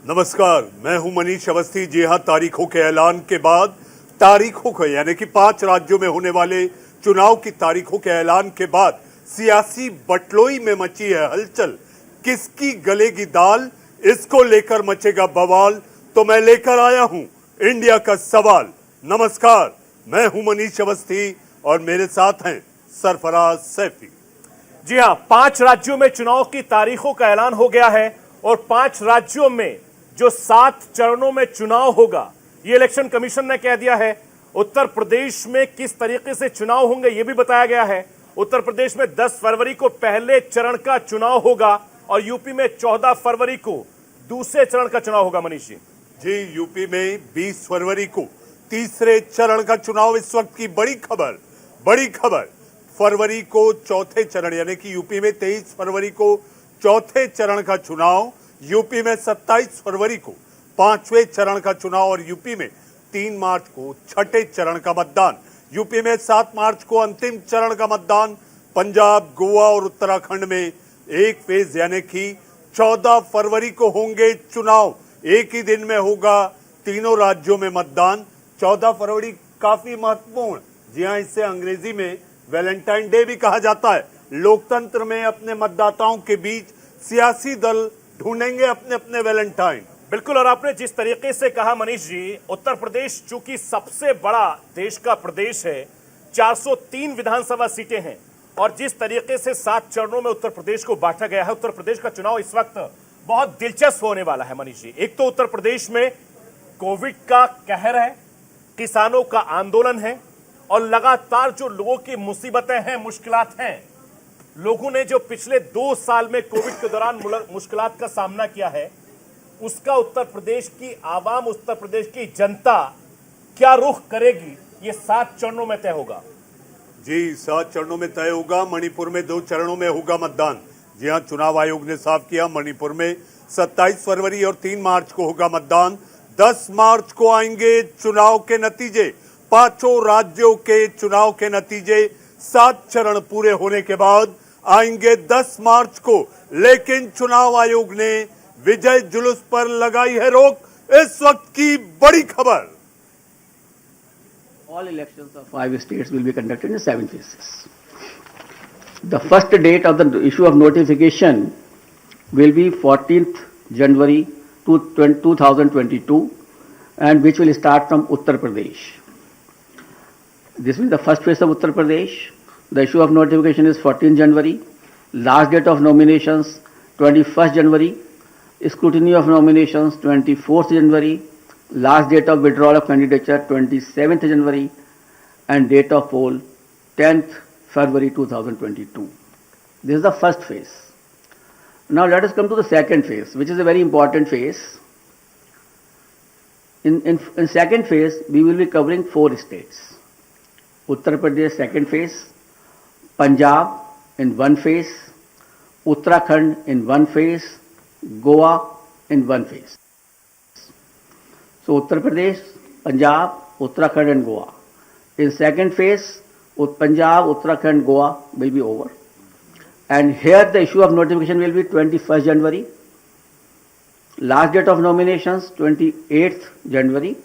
नमस्कार, मैं हूं मनीष अवस्थी। जी हां, तारीखों के ऐलान के बाद तारीखों को यानी कि 5 राज्यों में होने वाले चुनाव की तारीखों के ऐलान के बाद सियासी बटलोई में मची है हलचल। किसकी गलेगी दाल, इसको लेकर मचेगा बवाल। तो मैं लेकर आया हूं इंडिया का सवाल। नमस्कार, मैं हूं मनीष अवस्थी और मेरे साथ हैं सरफराज सैफी। जी हां, 5 राज्यों में चुनाव की तारीखों का ऐलान हो गया है और 5 राज्यों में जो 7 चरणों में चुनाव होगा, ये इलेक्शन कमीशन ने कह दिया है। उत्तर प्रदेश में किस तरीके से चुनाव होंगे ये भी बताया गया है। उत्तर प्रदेश में 10 फरवरी को पहले चरण का चुनाव होगा और यूपी में 14 फरवरी को दूसरे चरण का चुनाव होगा। मनीष जी, यूपी में 20 फरवरी को तीसरे चरण का चुनाव। इस वक्त की बड़ी खबर, फरवरी को चौथे चरण यानी कि यूपी में 23 फरवरी को चौथे चरण का चुनाव, यूपी में 27 फरवरी को 5वें चरण का चुनाव और यूपी में 3 मार्च को छठे चरण का मतदान। यूपी में 7 मार्च को अंतिम चरण का मतदान। पंजाब, गोवा और उत्तराखंड में एक फेज यानी कि 14 फरवरी को होंगे चुनाव। एक ही दिन में होगा तीनों राज्यों में मतदान। 14 फरवरी काफी महत्वपूर्ण, जी हां, इससे अंग्रेजी में वैलेंटाइन डे भी कहा जाता है। लोकतंत्र में अपने मतदाताओं के बीच सियासी दल ढूंढेंगे अपने अपने वैलेंटाइन। बिल्कुल, और आपने जिस तरीके से कहा मनीष जी, उत्तर प्रदेश चूंकि सबसे बड़ा देश का प्रदेश है, 403 विधानसभा सीटें हैं और जिस तरीके से 7 चरणों में उत्तर प्रदेश को बांटा गया है, उत्तर प्रदेश का चुनाव इस वक्त बहुत दिलचस्प होने वाला है। मनीष जी, एक तो उत्तर प्रदेश में कोविड का कहर है, किसानों का आंदोलन है और लगातार जो लोगों की मुसीबतें हैं, मुश्किलात हैं, लोगों ने जो पिछले 2 साल में कोविड के दौरान मुश्किलात का सामना किया है, उसका उत्तर प्रदेश की आवाम, उत्तर प्रदेश की जनता क्या रुख करेगी, ये 7 चरणों में तय होगा। जी, 7 चरणों में तय होगा। मणिपुर में 2 चरणों में होगा मतदान। जी हां, चुनाव आयोग ने साफ किया, मणिपुर में 27 फरवरी और 3 मार्च को होगा मतदान। 10 मार्च को आएंगे चुनाव के नतीजे, 5 राज्यों के चुनाव के नतीजे। 7 चरण पूरे होने के बाद आएंगे 10 मार्च को, लेकिन चुनाव आयोग ने विजय जुलूस पर लगाई है रोक। इस वक्त की बड़ी खबर, All elections of 5 states will be conducted in 7 phases. The first date of the issue of notification will be 14th January 2022 and which will start from Uttar Pradesh. This will be the first phase of Uttar Pradesh. The issue of notification is 14 January. Last date of nominations 21st January. Scrutiny of nominations 24th January. Last date of withdrawal of candidature 27th January. And date of poll 10th February 2022. This is the first phase. Now let us come to the second phase, which is a very important phase. In second phase, we will be covering 4 states. Uttar Pradesh second phase, Punjab in 1 phase, Uttarakhand in 1 phase, Goa in 1 phase. So Uttar Pradesh, Punjab, Uttarakhand and Goa. In second phase, Punjab, Uttarakhand, Goa will be over. And here the issue of notification will be 21st January. Last date of nominations 28th January.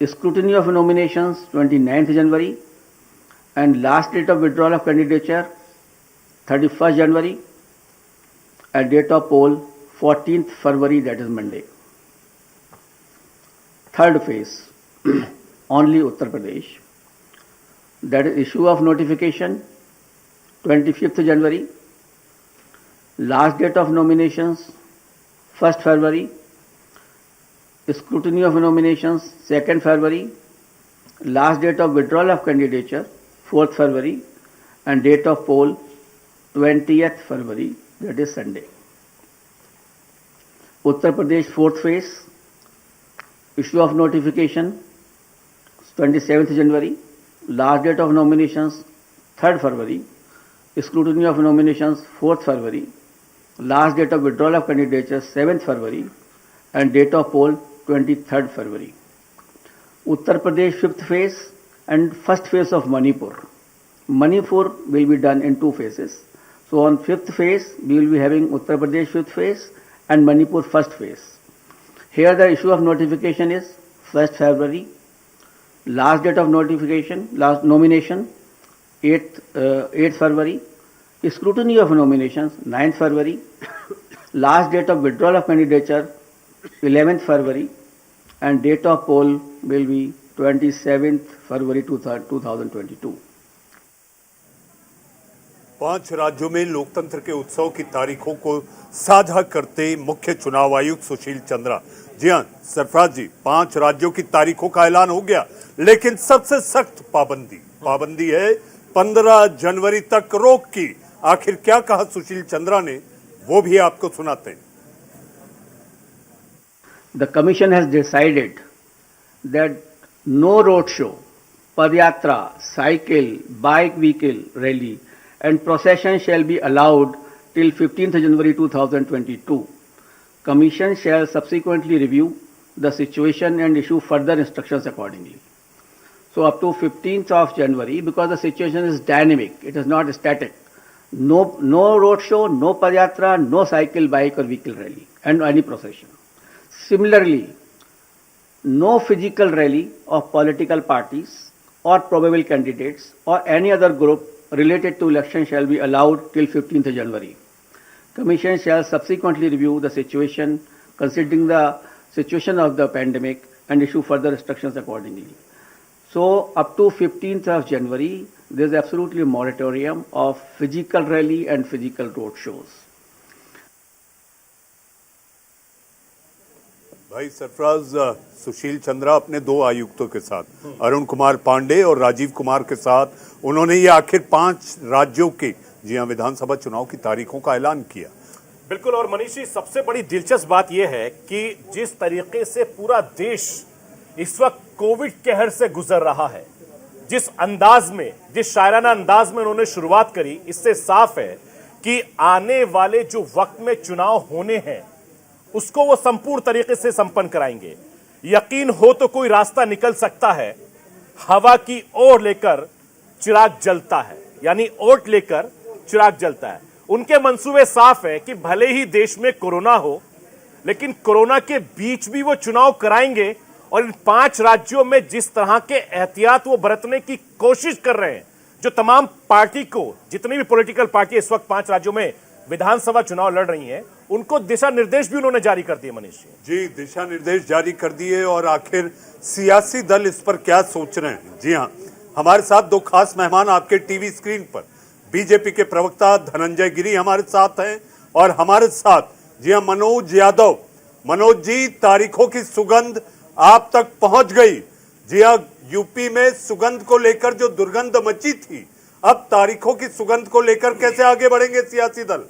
Scrutiny of nominations 29th January. And last date of withdrawal of candidature 31st January. And date of poll 14th February, that is Monday. Third phase, only Uttar Pradesh. That is issue of notification 25th January. Last date of nominations 1st February. Scrutiny of nominations 2nd February. Last date of withdrawal of candidature 4th February. And date of poll 20th February, that is Sunday. Uttar Pradesh 4th phase, issue of notification 27th January. Last date of nominations 3rd February. Scrutiny of nominations 4th February. Last date of withdrawal of candidature 7th February. And date of poll 23rd February. Uttar Pradesh 5th phase and first phase of Manipur. Manipur will be done in 2 phases. So on 5th phase, we will be having Uttar Pradesh 5th phase and Manipur first phase. Here the issue of notification is 1st February. Last date of notification, last nomination, 8th February. Scrutiny of nominations, 9th February. Last date of withdrawal of candidature, 11th February. And date of poll will be 27th February 2022. 5 राज्यों में लोकतंत्र के उत्सव की तारीखों को साझा करते मुख्य चुनाव आयुक्त सुशील चंद्रा। जी हां सरफराज जी, 5 राज्यों की तारीखों का ऐलान हो गया, लेकिन सबसे सख्त पाबंदी है 15 जनवरी तक रोक की। आखिर क्या कहा सुशील चंद्रा ने, वो भी आपको सुनाते हैं। The commission has decided that no road show, padyatra, cycle, bike vehicle rally and procession shall be allowed till 15th January 2022. Commission shall subsequently review the situation and issue further instructions accordingly. So up to 15th of January, because the situation is dynamic, it is not static. No road show, no padyatra, no cycle, bike or vehicle rally and any procession. Similarly, no physical rally of political parties or probable candidates or any other group related to election shall be allowed till 15th January. Commission shall subsequently review the situation, considering the situation of the pandemic, and issue further instructions accordingly. So up to 15th of January, there is absolutely a moratorium of physical rally and physical road shows. भाई सरफराज, सुशील चंद्रा अपने 2 आयुक्तों के साथ, अरुण कुमार पांडे और राजीव कुमार के साथ, उन्होंने ये आखिर 5 राज्यों के जी हां विधानसभा चुनाव की तारीखों का ऐलान किया। बिल्कुल। और मनीष जी, सबसे बड़ी दिलचस्प बात यह है कि जिस तरीके से पूरा देश इस वक्त कोविड कहर से गुजर रहा है, जिस अंदाज में, जिस शायराना अंदाज में उन्होंने शुरुआत करी, इससे साफ है कि आने वाले जो वक्त में चुनाव होने हैं उसको वो संपूर्ण तरीके से संपन्न कराएंगे। यकीन हो तो कोई रास्ता निकल सकता है। हवा की ओर लेकर चिराग जलता है, यानी ओट लेकर चिराग जलता है। उनके मंसूबे साफ है कि भले ही देश में कोरोना हो, लेकिन कोरोना के बीच भी वो चुनाव कराएंगे। और इन 5 राज्यों में जिस तरह के एहतियात वो बरतने की कोशिश कर रहे हैं, जो तमाम पार्टी को, जितनी भी पॉलिटिकल पार्टी इस वक्त 5 राज्यों में विधानसभा चुनाव लड़ रही हैं, उनको दिशा निर्देश भी उन्होंने जारी कर दिए। मनीष जी, दिशा निर्देश जारी कर दिए। और आखिर सियासी दल इस पर क्या सोच रहे हैं? जी हां, हमारे साथ 2 खास मेहमान आपके टीवी स्क्रीन पर, बीजेपी के प्रवक्ता धनंजय गिरी हमारे साथ हैं और हमारे साथ जी हां मनोज यादव। मनोज जी, तारीखों की सुगंध आप तक पहुंच गई। जी हां, यूपी में सुगंध को लेकर जो दुर्गंध मची थी, अब तारीखों की सुगंध को लेकर कैसे आगे बढ़ेंगे सियासी दल?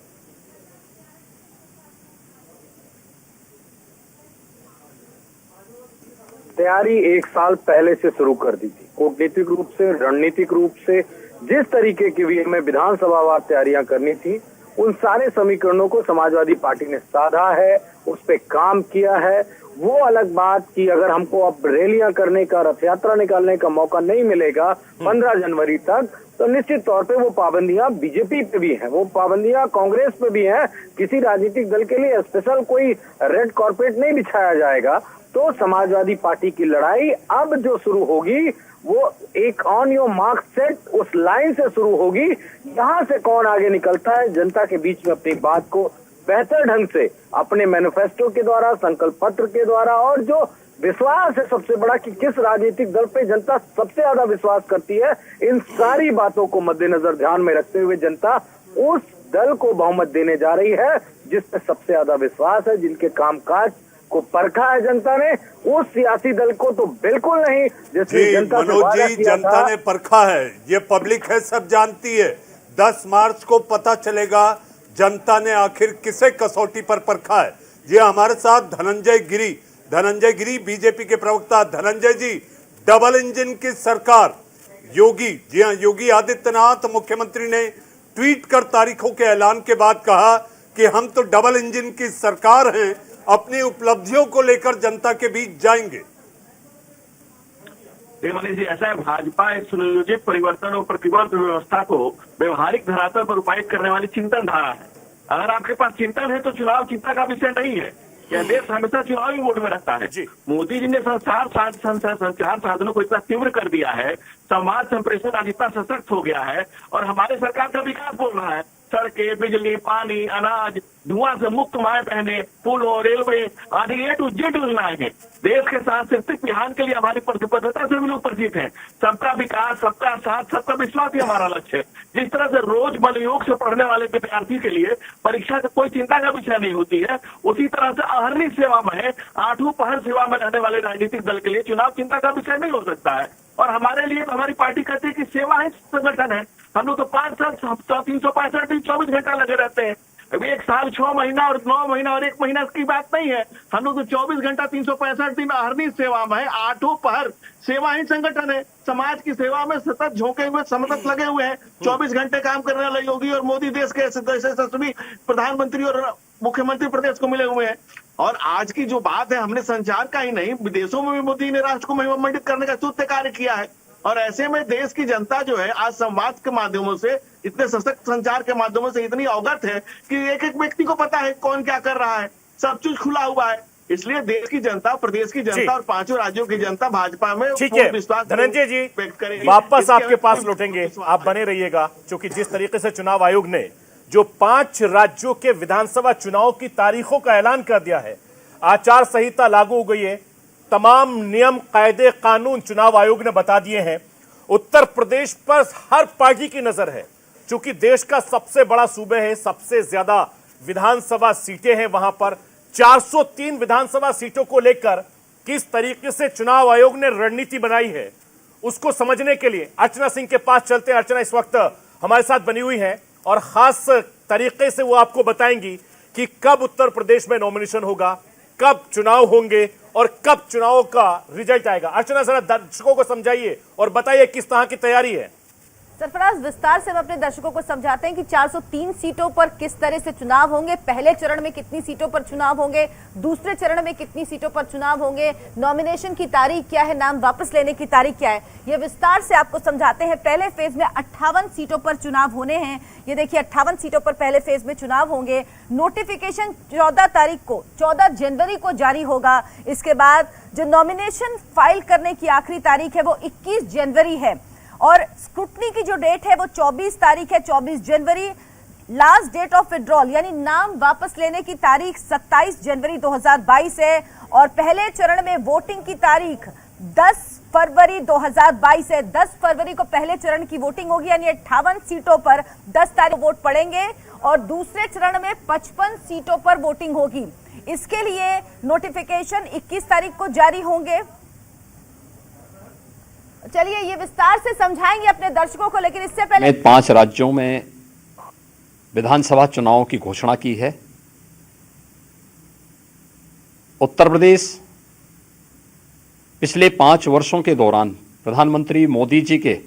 तैयारी 1 साल पहले से शुरू कर दी थी। कूटनीतिक रूप से, रणनीतिक रूप से जिस तरीके की भी हमें विधानसभावार तैयारियां करनी थी, उन सारे समीकरणों को समाजवादी पार्टी ने साधा है, उस पर काम किया है। वो अलग बात कि अगर हमको अब रैलियां करने का, रथ यात्रा निकालने का मौका नहीं मिलेगा 15 जनवरी तक, तो निश्चित तौर पे वो पाबंदियां बीजेपी पे भी हैं, वो पाबंदियां कांग्रेस पे भी हैं। किसी राजनीतिक दल के लिए स्पेशल कोई रेड कॉर्पेट नहीं बिछाया जाएगा। तो समाजवादी पार्टी की लड़ाई अब जो शुरू होगी, वो एक ऑन योर मार्क सेट उस लाइन से शुरू होगी। यहां से कौन आगे निकलता है, जनता के बीच में अपनी बात को बेहतर ढंग से अपने मैनिफेस्टो के द्वारा, संकल्प पत्र के द्वारा, और जो विश्वास है सबसे बड़ा कि किस राजनीतिक दल पे जनता सबसे ज्यादा विश्वास करती है, इन सारी बातों को मद्देनजर ध्यान में रखते हुए जनता उस दल को बहुमत देने जा रही है जिस पे सबसे ज्यादा विश्वास है, जिनके कामकाज को परखा है जनता ने। उस सियासी दल को तो बिल्कुल नहीं जिसने जनता से वादा किया था। जनता ने परखा है, ये पब्लिक है, सब जानती है। 10 मार्च को पता चलेगा जनता ने आखिर किसे कसौटी पर परखा है। जी हमारे साथ धनंजय गिरी बीजेपी के प्रवक्ता। धनंजय जी, डबल इंजन की सरकार, योगी, जी हां, योगी आदित्यनाथ मुख्यमंत्री ने ट्वीट कर तारीखों के ऐलान के बाद कहा कि हम तो डबल इंजन की सरकार हैं, अपनी उपलब्धियों को लेकर जनता के बीच जाएंगे। मनीष जी, ऐसा है, भाजपा एक सुनियोजित परिवर्तन और प्रतिबद्ध व्यवस्था को व्यवहारिक धरातल पर रूपायित करने वाली चिंतन धारा है। अगर आपके पास चिंतन है तो चुनाव चिंता का विषय नहीं है। यह देश हमेशा चुनावी मोड में रहता है। जी। मोदी जी ने संचार साधनों को इतना तीव्र कर दिया है, समाज संप्रेषण आज इतना सशक्त हो गया है, और हमारे सरकार का विकास बोल रहा है। सड़कें, बिजली, पानी, अनाज, धुआं से मुक्त माए बहने, पुलों, रेलवे आदि A to Z योजनाएं हैं। देश के सांस्कृतिक विहान के लिए हमारी प्रतिबद्धता से भी लोग परिचित हैं। सबका विकास, सबका साथ, सबका विश्वास ही हमारा लक्ष्य है। जिस तरह से रोज मनयोग से पढ़ने वाले विद्यार्थी के लिए परीक्षा से कोई चिंता का विषय नहीं होती है, उसी तरह से अहर्निश सेवा में, आठों पहर सेवा में रहने वाले राजनीतिक दल के लिए चुनाव चिंता का विषय नहीं हो सकता है। और हमारे लिए हमारी पार्टी कहती है कि सेवा ही संगठन है। हम लोग तो 5 साल 365 दिन 24 घंटा लगे रहते हैं। अभी 1 साल 6 महीना और 9 महीना और 1 महीना की बात नहीं है। हम लोग तो 24 घंटा 365 दिन अहर्निश सेवा में, आठों पहर सेवा ही संगठन है। समाज की सेवा में सतत झोंके हुए, सतत लगे हुए हैं। 24 घंटे काम करने वाले योगी और मोदी देश के यशस्वी प्रधानमंत्री और मुख्यमंत्री प्रदेश को मिले हुए हैं। और आज की जो बात है, हमने संचार का ही नहीं, विदेशों में भी मोदी ने राष्ट्र को महिमामंडित करने का स्तुत्य कार्य किया है। और ऐसे में देश की जनता जो है आज संवाद के माध्यमों से, इतने सशक्त संचार के माध्यमों से इतनी अवगत है कि एक एक व्यक्ति को पता है कौन क्या कर रहा है, सब कुछ खुला हुआ है। इसलिए देश की जनता, प्रदेश की जनता और 5 राज्यों की जनता भाजपा में ठीक है। विश्वास धनंजय जी व्यक्त करेगी। वापस आपके पास लौटेंगे, आप बने रहिएगा, क्योंकि जिस तरीके से चुनाव आयोग ने जो 5 राज्यों के विधानसभा चुनाव की तारीखों का ऐलान कर दिया है, आचार संहिता लागू हो गई है, तमाम नियम, कायदे, कानून चुनाव आयोग ने बता दिए हैं। उत्तर प्रदेश पर हर पार्टी की नजर है, क्योंकि देश का सबसे बड़ा सूबे है, सबसे ज्यादा विधानसभा सीटें हैं वहां पर। 403 विधानसभा सीटों को लेकर किस तरीके से चुनाव आयोग ने रणनीति बनाई है, उसको समझने के लिए अर्चना सिंह के पास चलते हैं। अर्चना इस वक्त हमारे साथ बनी हुई है और खास तरीके से वो आपको बताएंगी कि कब उत्तर प्रदेश में नॉमिनेशन होगा, कब चुनाव होंगे और कब चुनाव का रिजल्ट आएगा। अर्चना जरा दर्शकों को समझाइए और बताइए किस तरह की तैयारी है। सरफराज, विस्तार से हम अपने दर्शकों को समझाते हैं कि 403 सीटों पर किस तरह से चुनाव होंगे, पहले चरण में कितनी सीटों पर चुनाव होंगे, दूसरे चरण में कितनी सीटों पर चुनाव होंगे, नॉमिनेशन की तारीख क्या है, नाम वापस लेने की तारीख क्या है, ये विस्तार से आपको समझाते हैं। पहले फेज में 58 सीटों पर चुनाव होने हैं। ये देखिए 58 सीटों पर पहले फेज में चुनाव होंगे। नोटिफिकेशन 14 तारीख को, 14 जनवरी को जारी होगा। इसके बाद जो नॉमिनेशन फाइल करने की आखिरी तारीख है वो 21 जनवरी है और स्क्रूटनी की जो डेट है वो 24 तारीख है, 24 जनवरी। लास्ट डेट ऑफ विड्रॉल यानी नाम वापस लेने की तारीख 27 जनवरी 2022 है और पहले चरण में वोटिंग की तारीख 10 फरवरी 2022 है। 10 फरवरी को पहले चरण की वोटिंग होगी, यानी 58 सीटों पर 10 तारीख वोट पड़ेंगे और दूसरे चरण में 55 सीटों पर वोटिंग होगी। इसके लिए नोटिफिकेशन 21 तारीख को जारी होंगे। चलिए ये विस्तार से समझाएंगे अपने दर्शकों को, लेकिन इससे पहले 5 राज्यों में विधानसभा चुनाव की घोषणा की है। उत्तर प्रदेश पिछले 5 वर्षों के दौरान प्रधानमंत्री मोदी जी के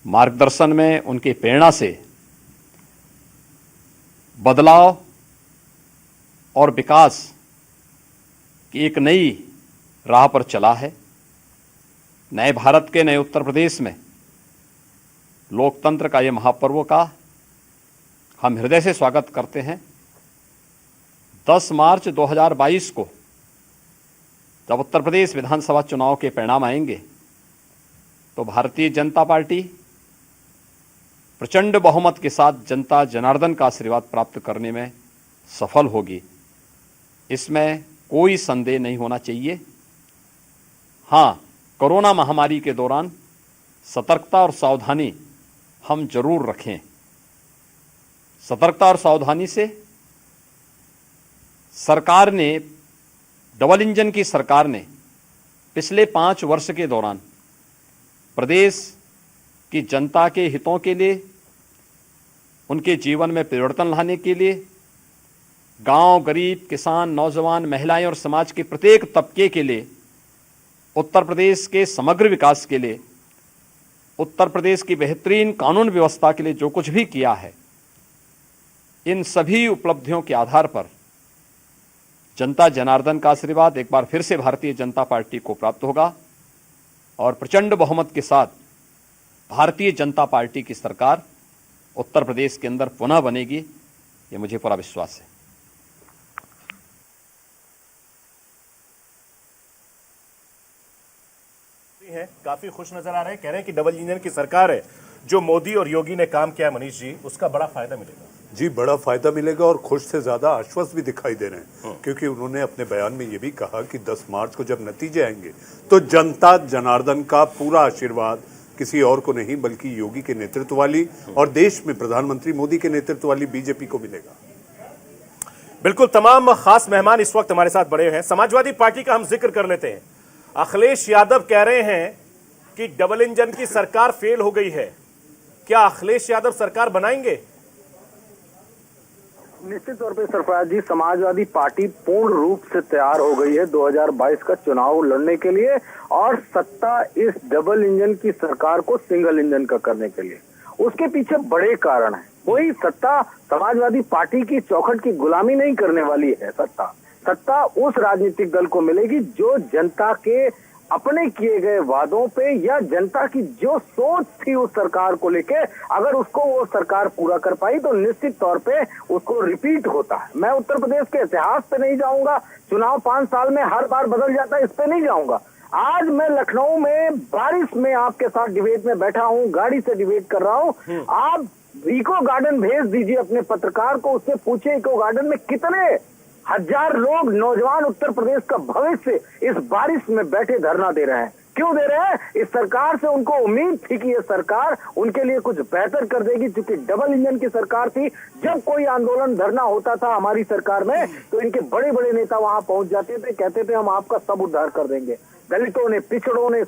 मार्गदर्शन में, उनकी प्रेरणा से बदलाव और विकास की एक नई राह पर चला है। नए भारत के, नए उत्तर प्रदेश में लोकतंत्र का ये महापर्व का हम हृदय से स्वागत करते हैं। 10 मार्च 2022 को जब उत्तर प्रदेश विधानसभा चुनाव के परिणाम आएंगे तो भारतीय जनता पार्टी प्रचंड बहुमत के साथ जनता जनार्दन का आशीर्वाद प्राप्त करने में सफल होगी, इसमें कोई संदेह नहीं होना चाहिए। हाँ, कोरोना महामारी के दौरान सतर्कता और सावधानी हम जरूर रखें। सतर्कता और सावधानी से सरकार ने, डबल इंजन की सरकार ने पिछले 5 वर्ष के दौरान प्रदेश की जनता के हितों के लिए, उनके जीवन में परिवर्तन लाने के लिए, गांव, गरीब, किसान, नौजवान, महिलाएं और समाज के प्रत्येक तबके के लिए, उत्तर प्रदेश के समग्र विकास के लिए, उत्तर प्रदेश की बेहतरीन कानून व्यवस्था के लिए जो कुछ भी किया है, इन सभी उपलब्धियों के आधार पर जनता जनार्दन का आशीर्वाद एक बार फिर से भारतीय जनता पार्टी को प्राप्त होगा और प्रचंड बहुमत के साथ भारतीय जनता पार्टी की सरकार उत्तर प्रदेश के अंदर पुनः बनेगी, ये मुझे पूरा विश्वास है। हैं, काफी खुश नजर आ रहे हैं, कह रहे हैं कि डबल इंजन की सरकार है, जो मोदी और योगी ने काम किया मनीष जी, उसका बड़ा फायदा मिलेगा। जी, बड़ा फायदा मिलेगा और खुश से ज्यादा आश्वस्त भी दिखाई दे रहे हैं, क्योंकि उन्होंने अपने बयान में ये भी कहा कि 10 मार्च को जब नतीजे आएंगे तो जनता जनार्दन का पूरा आशीर्वाद किसी और को नहीं बल्कि योगी के नेतृत्व वाली और देश में प्रधानमंत्री मोदी के नेतृत्व वाली बीजेपी को मिलेगा। बिल्कुल, तमाम खास मेहमान इस वक्त हमारे साथ बड़े हैं। समाजवादी पार्टी का हम जिक्र कर लेते हैं। अखिलेश यादव कह रहे हैं कि डबल इंजन की सरकार फेल हो गई है। क्या अखिलेश यादव सरकार बनाएंगे? निश्चित तौर पे सरफराज जी, समाजवादी पार्टी पूर्ण रूप से तैयार हो गई है 2022 का चुनाव लड़ने के लिए और सत्ता इस डबल इंजन की सरकार को सिंगल इंजन का करने के लिए। उसके पीछे बड़े कारण हैं। कोई सत्ता समाजवादी पार्टी की चौखट की गुलामी नहीं करने वाली है। सत्ता उस राजनीतिक दल को मिलेगी जो जनता के अपने किए गए वादों पे या जनता की जो सोच थी उस सरकार को लेके, अगर उसको वो सरकार पूरा कर पाई तो निश्चित तौर पे उसको रिपीट होता है। मैं उत्तर प्रदेश के इतिहास पे नहीं जाऊंगा, चुनाव 5 साल में हर बार बदल जाता है, इस पे नहीं जाऊंगा। आज मैं लखनऊ में बारिश में आपके साथ डिबेट में बैठा हूं, गाड़ी से डिबेट कर रहा हूं। आप इको गार्डन भेज दीजिए अपने पत्रकार को, उससे पूछिए इको गार्डन में कितने हजार लोग, नौजवान उत्तर प्रदेश का भविष्य इस बारिश में बैठे धरना दे रहे हैं। क्यों दे रहे हैं? इस सरकार से उनको उम्मीद थी कि ये सरकार उनके लिए कुछ बेहतर कर देगी, क्योंकि डबल इंजन की सरकार थी। जब कोई आंदोलन धरना होता था हमारी सरकार में तो इनके बड़े बड़े नेता वहां पहुंच जाते थे, कहते थे हम आपका सब उद्धार कर देंगे। दलितों ने, पिछड़ों ने,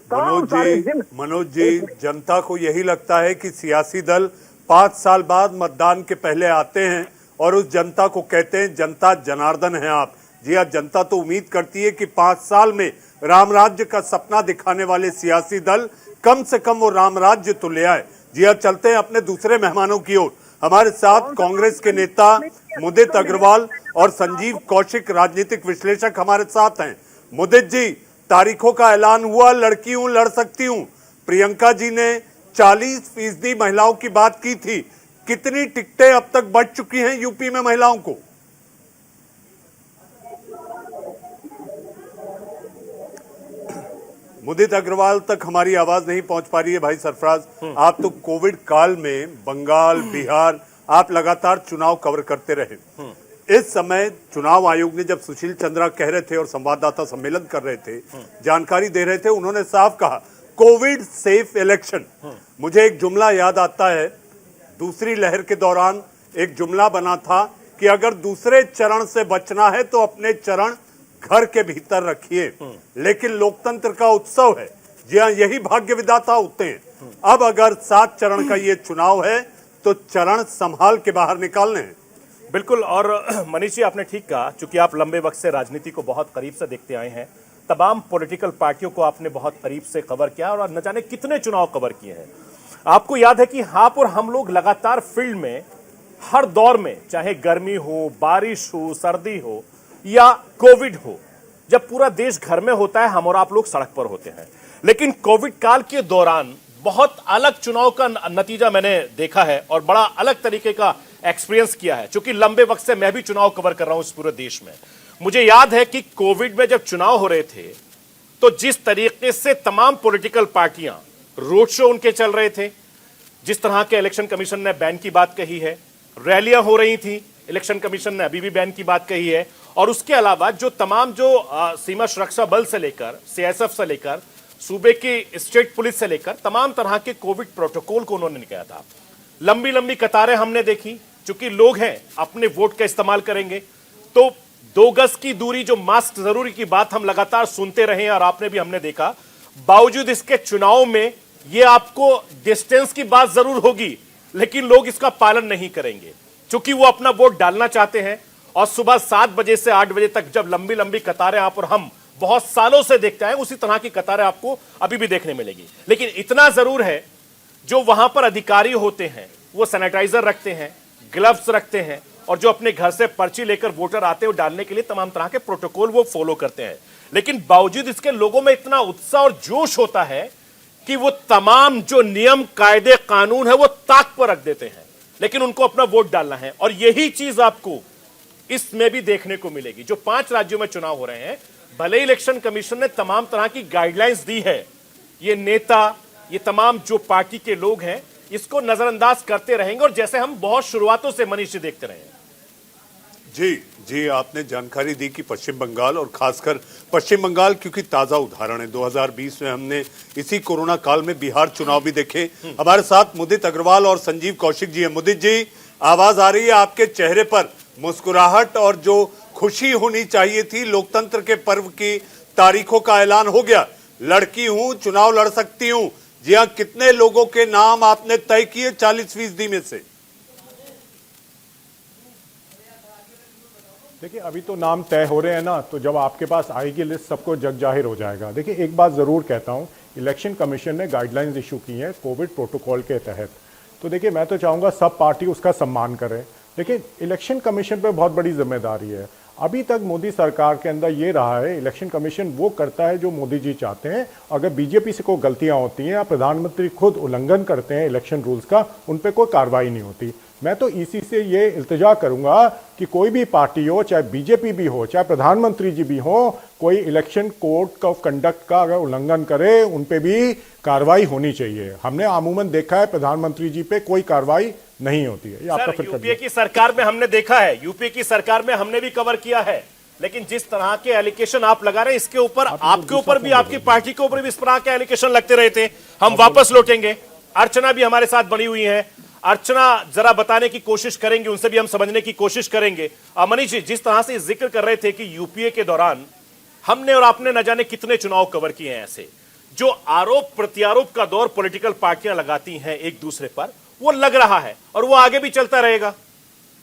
मनोज जी, जनता को यही लगता है कि सियासी दल 5 साल बाद मतदान के पहले आते हैं और उस जनता को कहते हैं जनता जनार्दन है आप। जी हाँ, जनता तो उम्मीद करती है कि 5 साल में राम राज्य का सपना दिखाने वाले सियासी दल कम से कम वो राम राज्य तो ले आए। जी हाँ, चलते हैं अपने दूसरे मेहमानों की ओर। हमारे साथ कांग्रेस के नेता मुदित अग्रवाल और संजीव कौशिक राजनीतिक विश्लेषक हमारे साथ हैं। मुदित जी, तारीखों का ऐलान हुआ, लड़की हूं लड़ सकती हूं। प्रियंका जी ने 40% महिलाओं की बात की थी। कितनी टिकटें अब तक बढ़ चुकी हैं यूपी में महिलाओं को? मुदित अग्रवाल तक हमारी आवाज नहीं पहुंच पा रही है। भाई सरफराज, आप तो कोविड काल में बंगाल, बिहार, आप लगातार चुनाव कवर करते रहे। इस समय चुनाव आयोग ने जब सुशील चंद्रा कह रहे थे और संवाददाता सम्मेलन कर रहे थे, जानकारी दे रहे थे, उन्होंने साफ कहा कोविड सेफ इलेक्शन। मुझे एक जुमला याद आता है, दूसरी लहर के दौरान एक जुमला बना था कि अगर दूसरे चरण से बचना है तो अपने चरण घर के भीतर रखिए। लेकिन लोकतंत्र का उत्सव है, जी हाँ, यही भाग्य विधाता होते हैं। अब अगर 7 चरण का ये चुनाव है तो चरण संभाल के बाहर निकालने हैं। बिल्कुल, और मनीष जी आपने ठीक कहा, चूंकि आप लंबे वक्त से राजनीति को बहुत करीब से देखते आए हैं, तमाम पॉलिटिकल पार्टियों को आपने बहुत करीब से कवर किया और न जाने कितने चुनाव कवर किए हैं। आपको याद है कि आप और हम लोग लगातार फील्ड में हर दौर में, चाहे गर्मी हो, बारिश हो, सर्दी हो या कोविड हो, जब पूरा देश घर में होता है हम और आप लोग सड़क पर होते हैं। लेकिन कोविड काल के दौरान बहुत अलग चुनाव का नतीजा मैंने देखा है और बड़ा अलग तरीके का एक्सपीरियंस किया है। चूंकि लंबे वक्त से मैं भी चुनाव कवर कर रहा हूं इस पूरे देश में, मुझे याद है कि कोविड में जब चुनाव हो रहे थे तो जिस तरीके से तमाम पॉलिटिकल पार्टियां रोड शो उनके चल रहे थे, जिस तरह के इलेक्शन कमीशन ने बैन की बात कही है, रैलियां हो रही थी, इलेक्शन कमीशन ने अभी भी बैन की बात कही है, और उसके अलावा जो तमाम जो सीमा सुरक्षा बल से लेकर सीएसएफ से लेकर सूबे की स्टेट पुलिस से लेकर तमाम तरह के कोविड प्रोटोकॉल को उन्होंने निकाला था। लंबी लंबी कतारें हमने देखी, चूंकि लोग हैं अपने वोट का इस्तेमाल करेंगे तो 2 गज की दूरी, जो मास्क जरूरी की बात हम लगातार सुनते रहे और आपने भी हमने देखा। बावजूद इसके चुनाव में ये आपको डिस्टेंस की बात जरूर होगी, लेकिन लोग इसका पालन नहीं करेंगे, क्योंकि वो अपना वोट डालना चाहते हैं। और सुबह 7 बजे से 8 बजे तक जब लंबी लंबी कतारें आप और हम बहुत सालों से देखते हैं, उसी तरह की कतारें आपको अभी भी देखने मिलेगी। लेकिन इतना जरूर है, जो वहां पर अधिकारी होते हैं वो सैनिटाइजर रखते हैं, ग्लव्स रखते हैं, और जो अपने घर से पर्ची लेकर वोटर आते हैं डालने के लिए तमाम तरह के प्रोटोकॉल वो फॉलो करते हैं। लेकिन बावजूद इसके लोगों में इतना उत्साह और जोश होता है कि वो तमाम जो नियम, कायदे, कानून है वो ताक पर रख देते हैं, लेकिन उनको अपना वोट डालना है। और यही चीज आपको इसमें भी देखने को मिलेगी। जो 5 राज्यों में चुनाव हो रहे हैं, भले इलेक्शन कमीशन ने तमाम तरह की गाइडलाइंस दी है ये नेता, ये तमाम जो पार्टी के लोग हैं, इसको नजरअंदाज करते रहेंगे और जैसे हम बहुत शुरुआतों से मनीष जी देखते रहे हैं। जी जी, आपने जानकारी दी कि पश्चिम बंगाल और खासकर पश्चिम बंगाल क्योंकि ताजा उदाहरण है। 2020 में हमने इसी कोरोना काल में बिहार चुनाव भी देखे। हमारे साथ मुदित अग्रवाल और संजीव कौशिक जी हैं। मुदित जी, आवाज आ रही है आपके चेहरे पर मुस्कुराहट और जो खुशी होनी चाहिए थी। लोकतंत्र के पर्व की तारीखों का ऐलान हो गया। लड़की हूं, चुनाव लड़ सकती हूं। जी हाँ, कितने लोगों के नाम आपने तय किए 40% में से? देखिए, अभी तो नाम तय हो रहे हैं ना, तो जब आपके पास आएगी लिस्ट सबको जग जाहिर हो जाएगा। देखिए, एक बात ज़रूर कहता हूँ, इलेक्शन कमीशन ने गाइडलाइंस इशू की हैं कोविड प्रोटोकॉल के तहत। तो देखिए, मैं तो चाहूँगा सब पार्टी उसका सम्मान करें। देखिए, इलेक्शन कमीशन पे बहुत बड़ी जिम्मेदारी है। अभी तक मोदी सरकार के अंदर ये रहा है, इलेक्शन कमीशन वो करता है जो मोदी जी चाहते हैं। अगर बीजेपी से कोई गलतियां होती हैं या प्रधानमंत्री खुद उल्लंघन करते हैं इलेक्शन रूल्स का, उन पे कोई कार्रवाई नहीं होती। मैं तो ईसी से ये इल्तिजा करूंगा कि कोई भी पार्टी हो, चाहे बीजेपी भी हो, चाहे प्रधानमंत्री जी भी हो, कोई इलेक्शन कोड ऑफ कंडक्ट का अगर उल्लंघन करे, उन पे भी कार्रवाई होनी चाहिए। हमने अमूमन देखा है प्रधानमंत्री जी पे कोई कार्रवाई नहीं होती है। ये आपका फिर यूपीए की सरकार में हमने देखा है, यूपीए की सरकार में हमने भी कवर किया है, लेकिन जिस तरह के एलिगेशन आप लगा रहे हैं, इसके ऊपर आपके ऊपर भी, आपकी पार्टी के ऊपर भी इस तरह के एलिगेशन लगते रहे थे। हम वापस लौटेंगे। अर्चना भी हमारे साथ बनी हुई है। अर्चना जरा बताने की कोशिश करेंगे, उनसे भी हम समझने की कोशिश करेंगे। मनीष जी, जिस तरह से जिक्र कर रहे थे कि यूपीए के दौरान हमने और आपने न जाने कितने चुनाव कवर किए हैं, ऐसे जो आरोप प्रत्यारोप का दौर पॉलिटिकल पार्टियां लगाती हैं एक दूसरे पर, वो लग रहा है और वो आगे भी चलता रहेगा।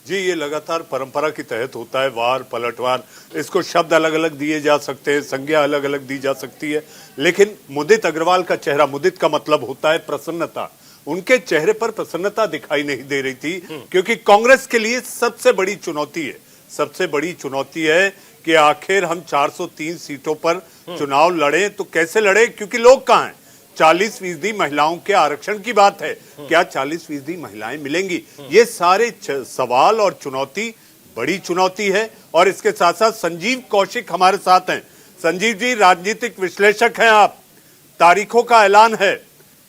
जी, ये लगातार परंपरा के तहत होता है, वार पलटवार। इसको शब्द अलग अलग दिए जा सकते हैं, संज्ञा अलग अलग दी जा सकती है, लेकिन मुदित अग्रवाल का चेहरा, मुदित का मतलब होता है प्रसन्नता, उनके चेहरे पर प्रसन्नता दिखाई नहीं दे रही थी, क्योंकि कांग्रेस के लिए सबसे बड़ी चुनौती है, सबसे बड़ी चुनौती है कि आखिर हम 403 सीटों पर चुनाव लड़े तो कैसे लड़े, क्योंकि लोग कहां हैं। 40% महिलाओं के आरक्षण की बात है, क्या 40% महिलाएं मिलेंगी? ये सारे सवाल और चुनौती बड़ी चुनौती है। और इसके साथ साथ संजीव कौशिक हमारे साथ हैं। संजीव जी, राजनीतिक विश्लेषक हैं आप। तारीखों का ऐलान है।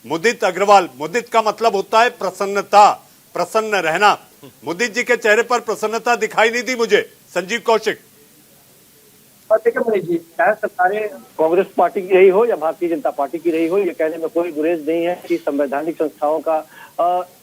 मुदित अग्रवाल, मुदित का मतलब होता है प्रसन्नता, प्रसन्न रहना। मुदित जी के चेहरे पर प्रसन्नता दिखाई नहीं दी मुझे। संजीव कौशिक, देखिए मनीष जी, चाहे सरकारें कांग्रेस पार्टी की रही हो या भारतीय जनता पार्टी की रही हो, ये कहने में कोई गुरेज नहीं है कि संवैधानिक संस्थाओं का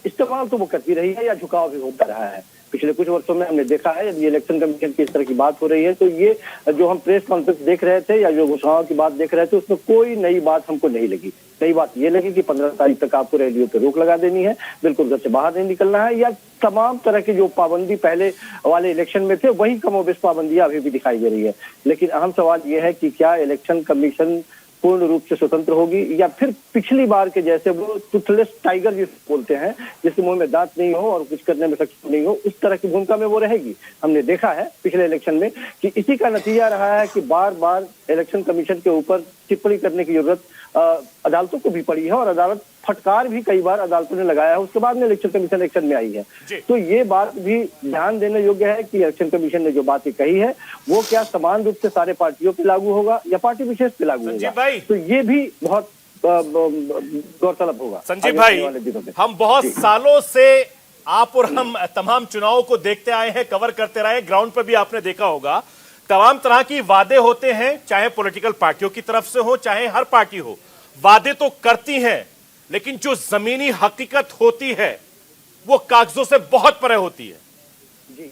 इस्तेमाल तो वो करती रही है या झुकाव भी होता रहा है। पिछले कुछ वर्षों में हमने देखा है, यदि इलेक्शन कमीशन की इस तरह की बात हो रही है, तो ये जो हम प्रेस कॉन्फ्रेंस देख रहे थे या जो घोषणाओं की बात देख रहे थे, उसमें कोई नई बात हमको नहीं लगी। नई बात ये लगी कि 15 तारीख तक आपको रैलियों पर रोक लगा देनी है, बिल्कुल घर से बाहर नहीं निकलना है, या तमाम तरह की जो पाबंदी पहले वाले इलेक्शन में थे, वही कमोबेश पाबंदियां अभी भी दिखाई दे रही है। लेकिन अहम सवाल यह है कि क्या इलेक्शन कमीशन पूर्ण रूप से स्वतंत्र होगी, या फिर पिछली बार के जैसे वो टूथलेस टाइगर जिसको बोलते हैं, जिसके मुंह में दांत नहीं हो और कुछ करने में सक्षम नहीं हो, उस तरह की भूमिका में वो रहेगी। हमने देखा है पिछले इलेक्शन में कि इसी का नतीजा रहा है कि बार बार इलेक्शन कमीशन के ऊपर टिप्पणी करने की जरूरत अदालतों को भी पड़ी है, और अदालत फटकार भी कई बार अदालतों ने लगाया है। उसके बाद में इलेक्शन कमीशन एक्शन में आई है। तो ये बात भी ध्यान देने योग्य है कि इलेक्शन कमीशन ने जो बातें कही है, वो क्या समान रूप से सारे पार्टियों पे लागू होगा या पार्टी विशेष पे लागू होगा, तो ये भी बहुत गौरतलब होगा। संजीव भाई, हम बहुत सालों से आप और हम तमाम चुनावों को देखते आए हैं, कवर करते रहे, ग्राउंड पर भी आपने देखा होगा, तमाम तरह की वादे होते हैं, चाहे पॉलिटिकल पार्टियों की तरफ से हो, चाहे हर पार्टी हो। वादे तो करती हैं, लेकिन जो जमीनी हकीकत होती है वो कागजों से बहुत परे होती है। जी,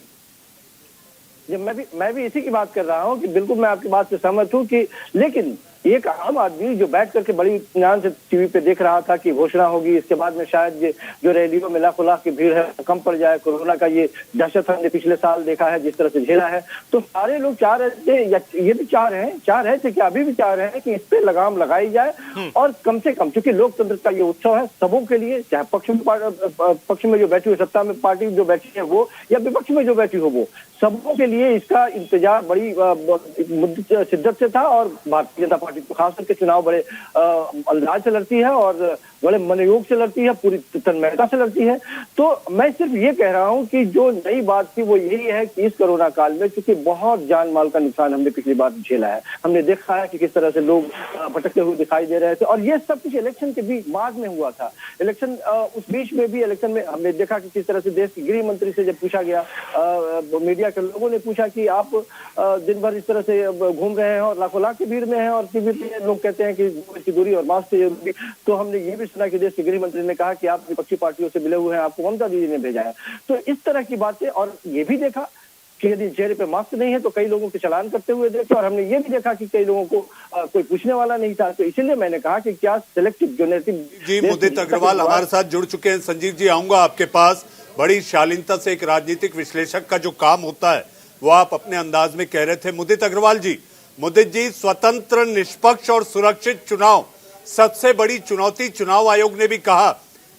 मैं भी इसी की बात कर रहा हूं कि बिल्कुल मैं आपकी बात से सहमत हूं कि, लेकिन एक आम आदमी जो बैठ करके बड़ी इत्मीनान से टीवी पे देख रहा था कि घोषणा होगी, इसके बाद में शायद जो रैलियों में लाखों लाख की भीड़ है कम पड़ जाए, कोरोना का ये दहशत हमने पिछले साल देखा है जिस तरह से झेला है, तो सारे लोग चाह रहे थे, या ये भी चाह रहे थे कि अभी भी चाह रहे हैं कि इस पे लगाम लगाई जाए, और कम से कम, क्योंकि लोकतंत्र का ये उत्सव है सबों के लिए, चाहे पक्ष में जो बैठी हुई सत्ता में पार्टी जो बैठी है वो, या विपक्ष में जो बैठी हो वो, सबों के लिए इसका इंतजार बड़ी शिद्दत से था। और भारतीय जनता पार्टी तो खास करके चुनाव बड़े अंदाज से लड़ती है, और बड़े मनोयोग से लड़ती है, पूरी तन्मयता से लड़ती है। तो मैं सिर्फ ये कह रहा हूं कि जो नई बात थी वो यही है कि इस कोरोना काल में क्योंकि बहुत जान माल का नुकसान हमने पिछली बार झेला है, हमने देखा है कि किस तरह से लोग भटकते हुए दिखाई दे रहे थे, और ये सब कुछ इलेक्शन के भी बाद में हुआ था। इलेक्शन उस बीच में भी इलेक्शन में हमने देखा कि किस तरह से देश के गृह मंत्री से जब पूछा गया, मीडिया के लोगों ने पूछा कि आप दिन भर इस तरह से घूम रहे हैं और लाखों लाख की भीड़ में हैं और टीवी पे लोग कहते हैं कि 2 गज की दूरी और मास्क चाहिए, तो हमने ये भी सुना कि देश के गृह मंत्री ने कहा कि आप विपक्षी पार्टियों से मिले हुए हैं, आपको ममता दीदी ने भेजा है। तो इस तरह की बातें, और ये भी देखा कि यदि चेहरे पे मास्क नहीं है तो कई लोगों के चालान करते हुए देखे, और हमने ये भी देखा कि कई लोगों को कोई पूछने वाला नहीं था। तो इसीलिए मैंने कहा कि क्या सिलेक्टिव जो नैतिक जी, मुदित अग्रवाल हमारे साथ जुड़ चुके हैं। संजीव जी, आऊंगा आपके पास। बड़ी शालीनता से एक राजनीतिक विश्लेषक का जो काम होता है वो आप अपने अंदाज में कह रहे थे। मुदित अग्रवाल जी, मुदित जी, स्वतंत्र, निष्पक्ष और सुरक्षित चुनाव सबसे बड़ी चुनौती चुनाव आयोग ने भी कहा।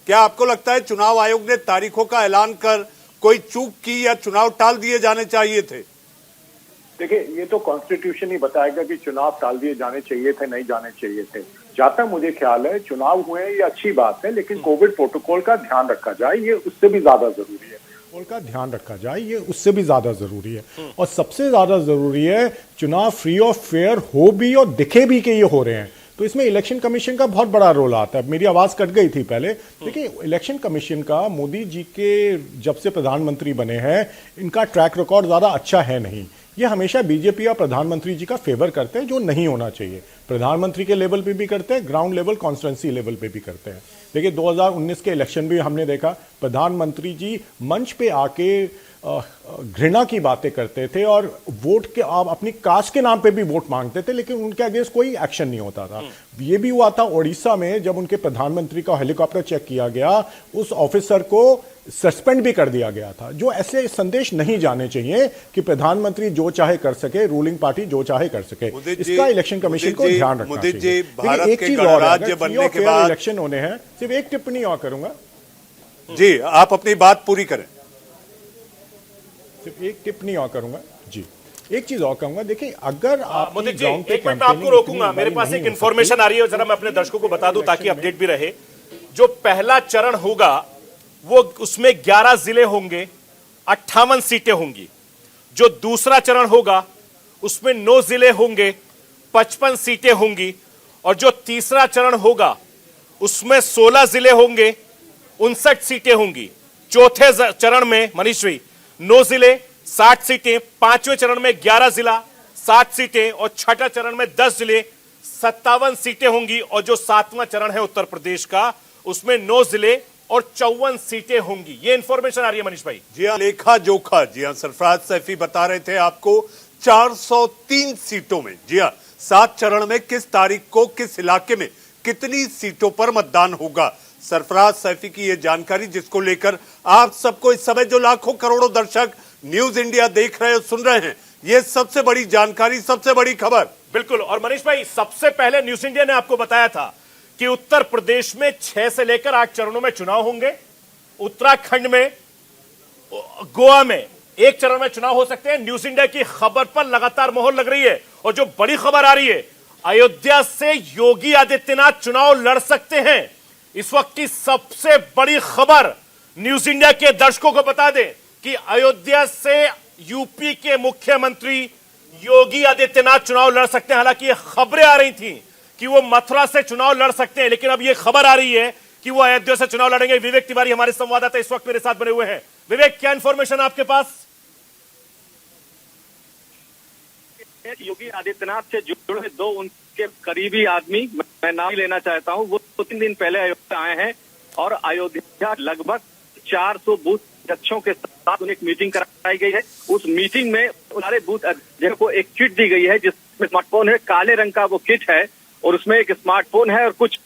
क्या आपको लगता है चुनाव आयोग ने तारीखों का ऐलान कर कोई चूक की या चुनाव टाल दिए जाने चाहिए थे? देखिए, ये तो कॉन्स्टिट्यूशन ही बताएगा कि चुनाव टाल दिए जाने चाहिए थे, नहीं जाने चाहिए थे। जहां तक मुझे ख्याल है चुनाव हुए ये अच्छी बात है, लेकिन कोविड प्रोटोकॉल का ध्यान रखा जाए, ये उससे भी ज्यादा जरूरी है। का ध्यान रखा जाए, ये उससे भी ज्यादा जरूरी है। और सबसे ज्यादा जरूरी है चुनाव फ्री और फेयर हो भी और दिखे भी कि ये हो रहे हैं। तो इसमें इलेक्शन कमीशन का बहुत बड़ा रोल आता है। मेरी आवाज कट गई थी पहले। देखिए, इलेक्शन कमीशन का मोदी जी के जब से प्रधानमंत्री बने हैं इनका ट्रैक रिकॉर्ड ज्यादा अच्छा है नहीं। ये हमेशा बीजेपी और प्रधानमंत्री जी का फेवर करते हैं, जो नहीं होना चाहिए। प्रधानमंत्री के लेवल पे भी करते हैं, ग्राउंड लेवल कॉन्स्टिट्यूंसी लेवल पे भी करते हैं। देखिए, 2019 के इलेक्शन भी हमने देखा, प्रधानमंत्री जी मंच पे आके घृणा की बातें करते थे और वोट के आप अपनी कास्ट के नाम पे भी वोट मांगते थे, लेकिन उनके अगेंस्ट कोई एक्शन नहीं होता था। ये भी हुआ था ओडिशा में, जब उनके प्रधानमंत्री का हेलीकॉप्टर चेक किया गया, उस ऑफिसर को सस्पेंड भी कर दिया गया था। जो ऐसे संदेश नहीं जाने चाहिए कि प्रधानमंत्री जो चाहे कर सके, रूलिंग पार्टी जो चाहे कर सके। इसका इलेक्शन कमीशन को ध्यान रखना चाहिए। भारत के गणराज्य बनने के बाद इलेक्शन होने हैं। सिर्फ एक टिप्पणी और करूंगा जी, आप अपनी बात पूरी करें। सिर्फ एक टिप्पणी और करूंगा जी, एक चीज और कहूंगा। देखिए, अगर आप मुदित जी, एक मिनट आपको रोकूंगा, मेरे पास एक इंफॉर्मेशन आ रही है, जरा मैं अपने दर्शकों को बता दूं ताकि अपडेट भी रहे। जो पहला चरण होगा वो उसमें 11 जिले होंगे, 58 सीटें होंगी। जो दूसरा चरण होगा उसमें 9 जिले होंगे, 55 सीटें होंगी। और जो तीसरा चरण होगा उसमें 16 जिले होंगे, 59 सीटें होंगी। चौथे चरण में मनीष जी 9 जिले, 60 सीटें, पांचवें चरण में 11 जिला, 60 सीटें, और छठा चरण में 10 जिले, 57 सीटें होंगी। और जो सातवां चरण है उत्तर प्रदेश का, उसमें 9 जिले और 54 सीटें होंगी। ये इंफॉर्मेशन आ रही है मनीष भाई। जी हाँ, लेखा जोखा, जी हाँ, सरफराज सैफी बता रहे थे आपको 403 सीटों में, जी हाँ, 7 चरण में किस तारीख को किस इलाके में कितनी सीटों पर मतदान होगा। सरफराज सैफी की यह जानकारी, जिसको लेकर आप सबको इस समय जो लाखों करोड़ों दर्शक न्यूज इंडिया देख रहे हो, सुन रहे हैं, ये सबसे बड़ी जानकारी, सबसे बड़ी खबर। बिल्कुल। और मनीष भाई, सबसे पहले न्यूज इंडिया ने आपको बताया था कि उत्तर प्रदेश में 6 से लेकर 8 चरणों में चुनाव होंगे। उत्तराखंड में, गोवा में 1 चरण में चुनाव हो सकते हैं। न्यूज इंडिया की खबर पर लगातार मोहर लग रही है। और जो बड़ी खबर आ रही है, अयोध्या से योगी आदित्यनाथ चुनाव लड़ सकते हैं। इस वक्त की सबसे बड़ी खबर न्यूज इंडिया के दर्शकों को बता दें कि अयोध्या से यूपी के मुख्यमंत्री योगी आदित्यनाथ चुनाव लड़ सकते हैं। हालांकि ये खबरें आ रही थी कि वो मथुरा से चुनाव लड़ सकते हैं, लेकिन अब ये खबर आ रही है कि वो अयोध्या से चुनाव लड़ेंगे। विवेक तिवारी हमारे संवाददाता इस वक्त मेरे साथ बने हुए हैं। विवेक, क्या इंफॉर्मेशन आपके पास? योगी आदित्यनाथ से जुड़े 2 उनके करीबी आदमी, मैं नाम लेना चाहता हूं, वो 3 दिन पहले अयोध्या आए हैं और अयोध्या लगभग 400 बूथ अध्यक्षों के साथ उन्हें एक मीटिंग कराई गई है। उस मीटिंग में सारे बूथ अध्यक्षों को एक किट दी गई है, जिसमें स्मार्टफोन है, काले रंग का वो किट है, और उसमें एक स्मार्टफोन है और कुछ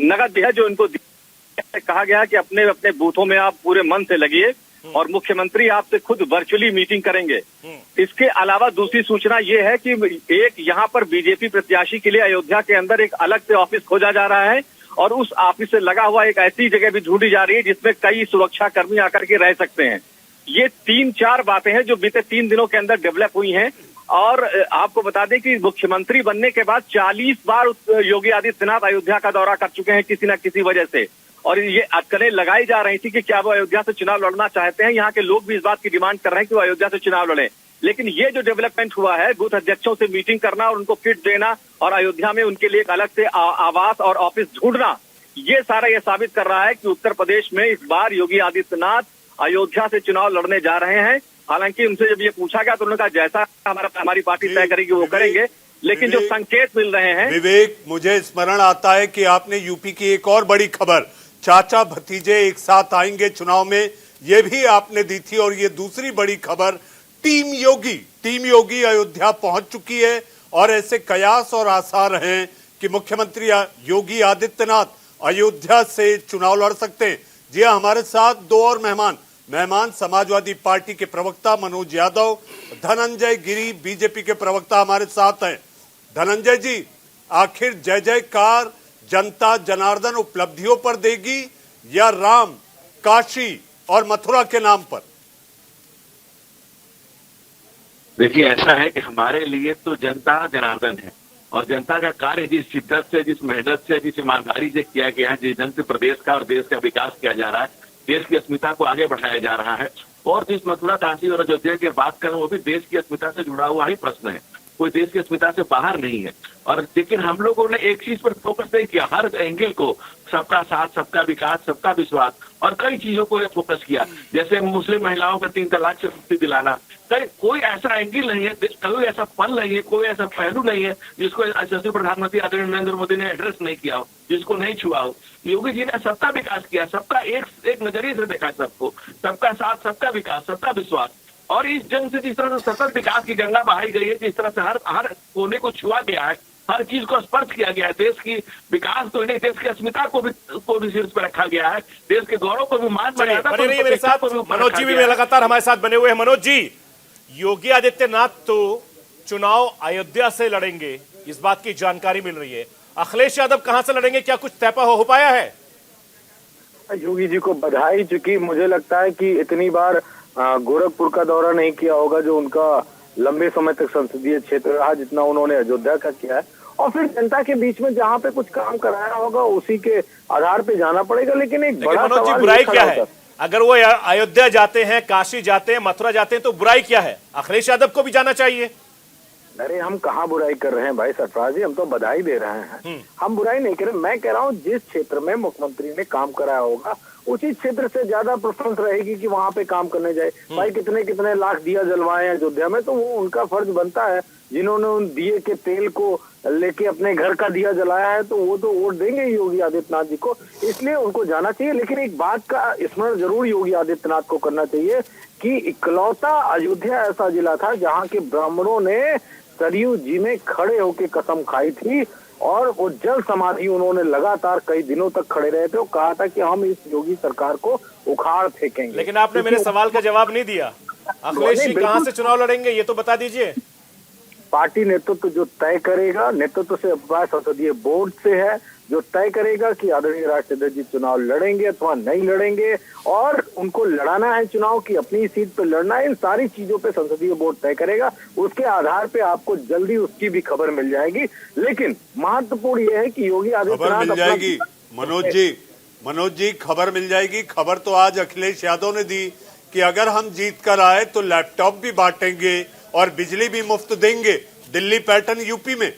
नगद भी है जो इनको कहा गया कि अपने अपने बूथों में आप पूरे मन से लगिए और मुख्यमंत्री आपसे खुद वर्चुअली मीटिंग करेंगे। इसके अलावा दूसरी सूचना ये है कि एक यहाँ पर बीजेपी प्रत्याशी के लिए अयोध्या के अंदर एक अलग से ऑफिस खोजा जा रहा है और उस ऑफिस से लगा हुआ एक ऐसी जगह भी ढूंढी जा रही है जिसमें कई सुरक्षा कर्मी आकर के रह सकते हैं। ये 3-4 बातें हैं जो बीते 3 दिनों के अंदर डेवलप हुई हैं। और आपको बता दें कि मुख्यमंत्री बनने के बाद 40 बार योगी आदित्यनाथ अयोध्या का दौरा कर चुके हैं किसी न किसी वजह से। और ये अटकलें लगाई जा रही थी कि क्या वो अयोध्या से चुनाव लड़ना चाहते हैं। यहाँ के लोग भी इस बात की डिमांड कर रहे हैं कि वो अयोध्या से चुनाव लड़े। लेकिन ये जो डेवलपमेंट हुआ है, बूथ अध्यक्षों से मीटिंग करना और उनको किट देना और अयोध्या में उनके लिए एक अलग से आवास और ऑफिस ढूंढना, ये सारा ये साबित कर रहा है कि उत्तर प्रदेश में इस बार योगी आदित्यनाथ अयोध्या से चुनाव लड़ने जा रहे हैं। हालांकि उनसे जब ये पूछा गया तो उन्होंने कहा जैसा हमारी पार्टी तय करेगी वो करेंगे, लेकिन जो संकेत मिल रहे हैं। विवेक, मुझे स्मरण आता है कि आपने यूपी की एक और बड़ी खबर, चाचा भतीजे एक साथ आएंगे चुनाव में, ये भी आपने दी थी। और ये दूसरी बड़ी खबर, टीम योगी अयोध्या पहुंच चुकी है और ऐसे कयास और आसार हैं कि मुख्यमंत्री योगी आदित्यनाथ अयोध्या से चुनाव लड़ सकते हैं। जी हां, हमारे साथ दो और मेहमान समाजवादी पार्टी के प्रवक्ता मनोज यादव, धनंजय गिरी बीजेपी के प्रवक्ता हमारे साथ हैं। धनंजय जी, आखिर जय जयकार जनता जनार्दन उपलब्धियों पर देगी या राम, काशी और मथुरा के नाम पर? देखिए, ऐसा है कि हमारे लिए तो जनता जनार्दन है और जनता का कार्य जिस शिद्दत से, जिस मेहनत से, जिस ईमानदारी से किया गया है, जिस ढंग से प्रदेश का और देश का विकास किया जा रहा है, देश की अस्मिता को आगे बढ़ाया जा रहा है। और जिस मथुरा, काशी और अयोध्या की बात करें, वो भी देश की अस्मिता से जुड़ा हुआ ही प्रश्न है, कोई देश की अस्मिता से बाहर नहीं है। और लेकिन हम लोगों ने एक चीज पर फोकस नहीं किया, हर एंगल को, सबका साथ, सबका विकास, सबका विश्वास और कई चीजों को फोकस किया। जैसे मुस्लिम महिलाओं को 3 तलाक से मुक्ति दिलाना, कोई ऐसा एंगल नहीं है, कोई ऐसा पल नहीं है, कोई ऐसा पहलू नहीं है जिसको यशस्वी प्रधानमंत्री आदरणीय नरेंद्र मोदी ने एड्रेस नहीं किया हो, जिसको नहीं छुआ हो। योगी जी ने सबका विकास किया, सबका एक नजरिए से देखा, सबको, सबका साथ, सबका विकास, सबका विश्वास। और इस जंग से जिस तरह से सतत विकास की गंगा बहाई गई है, जिस तरह से हर कोने को छुआ गया है, हर चीज को स्पर्श किया गया है, देश की विकास को नहीं, देश की अस्मिता को भी शीर्ष पर रखा गया है, देश के गौरव को भी मान मर्यादा मेरे साथ मनोज जी भी लगातार हमारे साथ बने हुए हैं। मनोज जी, योगी आदित्यनाथ तो चुनाव अयोध्या से लड़ेंगे, इस बात की जानकारी मिल रही है। अखिलेश यादव कहां से लड़ेंगे, क्या कुछ तय हो पाया है? योगी जी को बधाई, चूंकि मुझे लगता है कि इतनी बार गोरखपुर का दौरा नहीं किया होगा जो उनका लंबे समय तक संसदीय क्षेत्र रहा, जितना उन्होंने अयोध्या का किया है। और फिर जनता के बीच में जहां पे कुछ काम कराया होगा उसी के आधार पे जाना पड़ेगा। लेकिन एक बड़ा सवाल बुराई क्या है? अगर वो अयोध्या जाते हैं, काशी जाते हैं, मथुरा जाते हैं तो बुराई क्या है? अखिलेश यादव को भी जाना चाहिए। अरे हम कहाँ बुराई कर रहे हैं भाई सरफराज जी, हम तो बधाई दे रहे हैं, हम बुराई नहीं कर रहे। मैं कह रहा हूँ जिस क्षेत्र में मुख्यमंत्री ने काम कराया होगा उसी क्षेत्र से ज्यादा प्रेफरेंस रहेगी कि वहां पे काम करने जाए। भाई कितने लाख दिया जलवाए हैं अयोध्या में, तो वो उनका फर्ज बनता है। जिन्होंने उन दिए के तेल को लेके अपने घर का दिया जलाया है तो वो तो वोट देंगे योगी आदित्यनाथ जी को, इसलिए उनको जाना चाहिए। लेकिन एक बात का स्मरण जरूर योगी आदित्यनाथ को करना चाहिए कि इकलौता अयोध्या ऐसा जिला था जहाँ के ब्राह्मणों ने सरयू जी में खड़े होकर कसम खाई थी और वो जल समाधि उन्होंने लगातार कई दिनों तक खड़े रहे थे। वो कहा था कि हम इस योगी सरकार को उखाड़ फेंकेंगे। लेकिन आपने मेरे सवाल का जवाब नहीं दिया। अखिलेश जी कहां से चुनाव लड़ेंगे ये तो बता दीजिए। पार्टी नेतृत्व जो तय करेगा, नेतृत्व से अभिप्राय संसदीय बोर्ड से है, जो तय करेगा कि आदरणीय राष्ट्रपति जी चुनाव लड़ेंगे अथवा नहीं लड़ेंगे और उनको लड़ाना है चुनाव की अपनी सीट पर लड़ना है, इन सारी चीजों पे संसदीय बोर्ड तय करेगा। उसके आधार पे आपको जल्दी उसकी भी खबर मिल जाएगी। लेकिन महत्वपूर्ण यह है कि योगी आदित्यनाथ मिल जाएगी। मनोज जी खबर मिल जाएगी। खबर तो आज अखिलेश यादव ने दी कि अगर हम जीत कर आए तो लैपटॉप भी बांटेंगे और बिजली भी मुफ्त देंगे, दिल्ली पैटर्न यूपी में।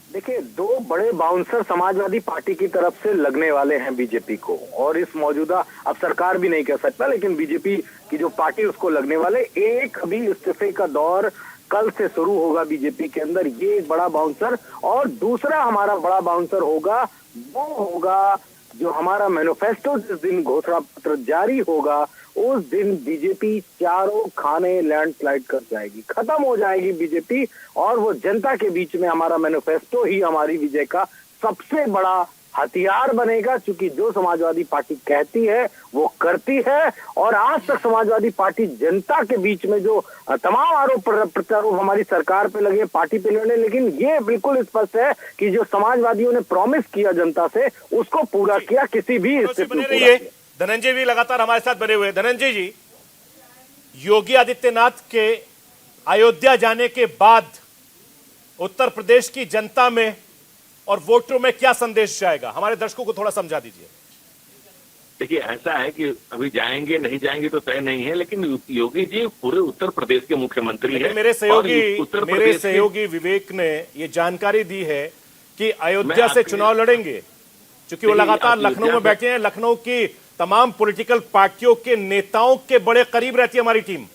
देखिए, दो बड़े बाउंसर समाजवादी पार्टी की तरफ से लगने वाले हैं बीजेपी को, और इस मौजूदा, अब सरकार भी नहीं कह सकता, लेकिन बीजेपी की जो पार्टी उसको लगने वाले। एक अभी इस्तीफे का दौर कल से शुरू होगा बीजेपी के अंदर, ये एक बड़ा बाउंसर। और दूसरा हमारा बड़ा बाउंसर होगा, वो होगा जो हमारा मैनिफेस्टो जिस दिन घोषणा पत्र जारी होगा उस दिन बीजेपी चारों खाने लैंडस्लाइड कर जाएगी, खत्म हो जाएगी बीजेपी। और वो जनता के बीच में हमारा मैनिफेस्टो ही हमारी विजय का सबसे बड़ा हथियार बनेगा, क्योंकि जो समाजवादी पार्टी कहती है वो करती है। और आज तक समाजवादी पार्टी जनता के बीच में जो तमाम आरोप प्रत्यारोप हमारी सरकार पे लगे, पार्टी पे लड़े, लेकिन ये बिल्कुल स्पष्ट है कि जो समाजवादियों ने प्रॉमिस किया जनता से उसको पूरा किया, किसी भी स्थिति में। धनंजय भी लगातार हमारे साथ बने हुए। धनंजय जी, योगी आदित्यनाथ के अयोध्या जाने के बाद उत्तर प्रदेश की जनता में और वोटरों में क्या संदेश जाएगा? हमारे दर्शकों को थोड़ा समझा दीजिए। देखिए, ऐसा है कि अभी जाएंगे नहीं जाएंगे तो तय नहीं है, लेकिन योगी जी पूरे उत्तर प्रदेश के मुख्यमंत्री हैं। मेरे सहयोगी विवेक ने ये जानकारी दी है कि अयोध्या से चुनाव लड़ेंगे, क्योंकि वो लगातार लखनऊ में बैठे हैं। लखनऊ की तमाम पॉलिटिकल पार्टियों के नेताओं के बड़े करीब रहती है हमारी टीम।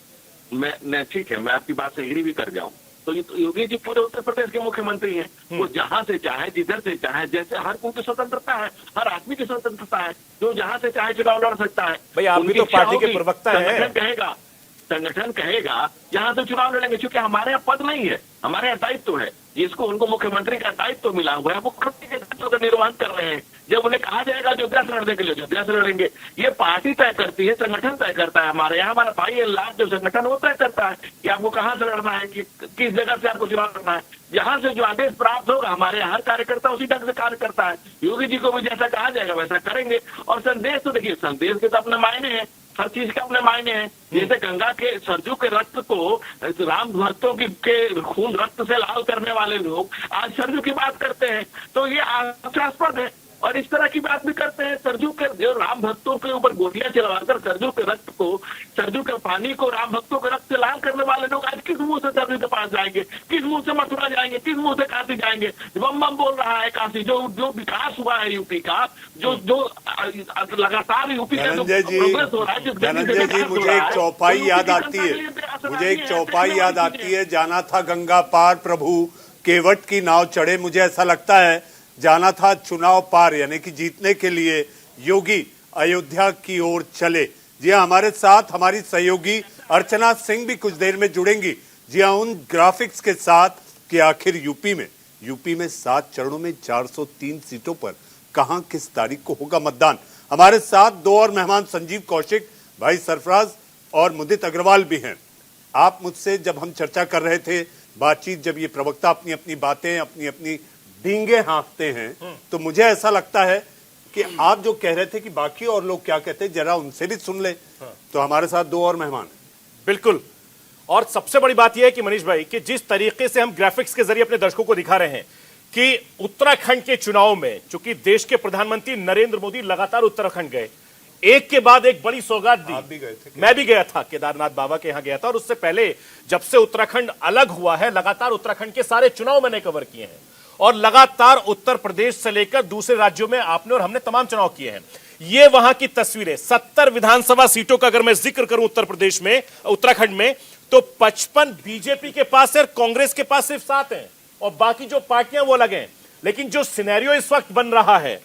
मैं ठीक है, मैं आपकी बात से एग्री भी कर जाऊं। तो ये तो योगी जी पूरे उत्तर प्रदेश के मुख्यमंत्री हैं। वो जहां से चाहे, जिधर से चाहे, जैसे हर कोई की स्वतंत्रता है, हर आदमी की स्वतंत्रता है, जो जहां से चाहे चुनाव लड़ सकता है। भाई, आप भी तो पार्टी के प्रवक्ता हैं। संगठन कहेगा यहाँ से चुनाव लड़ेंगे, क्योंकि हमारे यहाँ पद नहीं है, हमारे यहाँ दायित्व है। जिसको उनको मुख्यमंत्री का दायित्व मिला हुआ है, वो पार्टी के दायित्व का निर्वहन कर रहे हैं। जब उन्हें कहा जाएगा अयोध्या से लड़ने के लिए, अयोध्या से लड़ेंगे। ये पार्टी तय करती है, संगठन तय करता है। हमारे यहाँ हमारा भाई लाख जो संगठन वो तय करता है कि आपको कहाँ से लड़ना है, कि किस जगह से आपको चुनाव लड़ना है। जहां से जो आदेश प्राप्त होगा, हमारे हर कार्यकर्ता उसी ढंग से कार्य करता है। योगी जी को भी जैसा कहा जाएगा वैसा करेंगे। और संदेश तो देखिए, संदेश के तो अपने मायने हैं, हर चीज के अपने मायने हैं। जैसे गंगा के सरजू के रक्त को राम भक्तों के खून रक्त से लाल करने वाले लोग आज सरजू की बात करते हैं, तो ये हास्यास्पद है। और इस तरह की बात भी करते हैं। सरजू के जो राम भक्तों के ऊपर गोलियां चलवाकर सरजू के रक्त को, सरजू के पानी को राम भक्तों के रक्त से लाल करने वाले लोग आज किस मुंह से सरजू के पास जाएंगे, किस मुंह से मथुरा जाएंगे, किस मुंह से काशी जाएंगे? बम बम बोल रहा है काशी। जो विकास हुआ है यूपी का, जो लगातार यूपी का प्रोग्रेस हो रहा है, धनंजय जी, मुझे एक चौपाई याद आती है, जाना था गंगा पार प्रभु केवट की नाव चढ़े। मुझे ऐसा लगता है जाना था चुनाव पार, यानी कि जीतने के लिए योगी अयोध्या की ओर चले। जी हाँ, हमारे साथ हमारी सहयोगी अर्चना सिंह भी कुछ देर में जुड़ेंगी। जी हाँ, उन ग्राफिक्स के साथ कि आखिर यूपी में 7 चरणों में 403 सीटों पर कहां किस तारीख को होगा मतदान। हमारे साथ 2 और मेहमान संजीव कौशिक, भाई सरफराज और मुदित अग्रवाल भी हैं। आप मुझसे जब हम चर्चा कर रहे थे, बातचीत, जब ये प्रवक्ता अपनी अपनी बातें, अपनी अपनी डींगे हाँकते हैं, तो मुझे ऐसा लगता है कि आप जो कह रहे थे कि बाकी और लोग क्या कहते हैं, जरा उनसे भी सुन ले। तो हमारे साथ 2 और मेहमान हैं। बिल्कुल। और सबसे बड़ी बात यह है कि मनीष भाई, कि जिस तरीके से हम ग्राफिक्स के जरिए अपने दर्शकों को दिखा रहे हैं कि उत्तराखंड के चुनाव में, चूंकि देश के प्रधानमंत्री नरेंद्र मोदी लगातार उत्तराखंड गए, एक के बाद एक बड़ी सौगात दी। आप भी गए थे? मैं भी गया था, केदारनाथ बाबा के यहां गया था। और उससे पहले जब से उत्तराखंड अलग हुआ है, लगातार उत्तराखंड के सारे चुनाव मैंने कवर किए हैं। और लगातार उत्तर प्रदेश से लेकर दूसरे राज्यों में आपने और हमने तमाम चुनाव किए हैं। ये वहां की तस्वीरें। 70 विधानसभा सीटों का अगर मैं जिक्र करूं उत्तर प्रदेश में, उत्तराखंड में, तो 55 बीजेपी के पास है, कांग्रेस के पास सिर्फ 7 हैं, और बाकी जो पार्टियां वो अलग हैं। लेकिन जो सिनेरियो इस वक्त बन रहा है,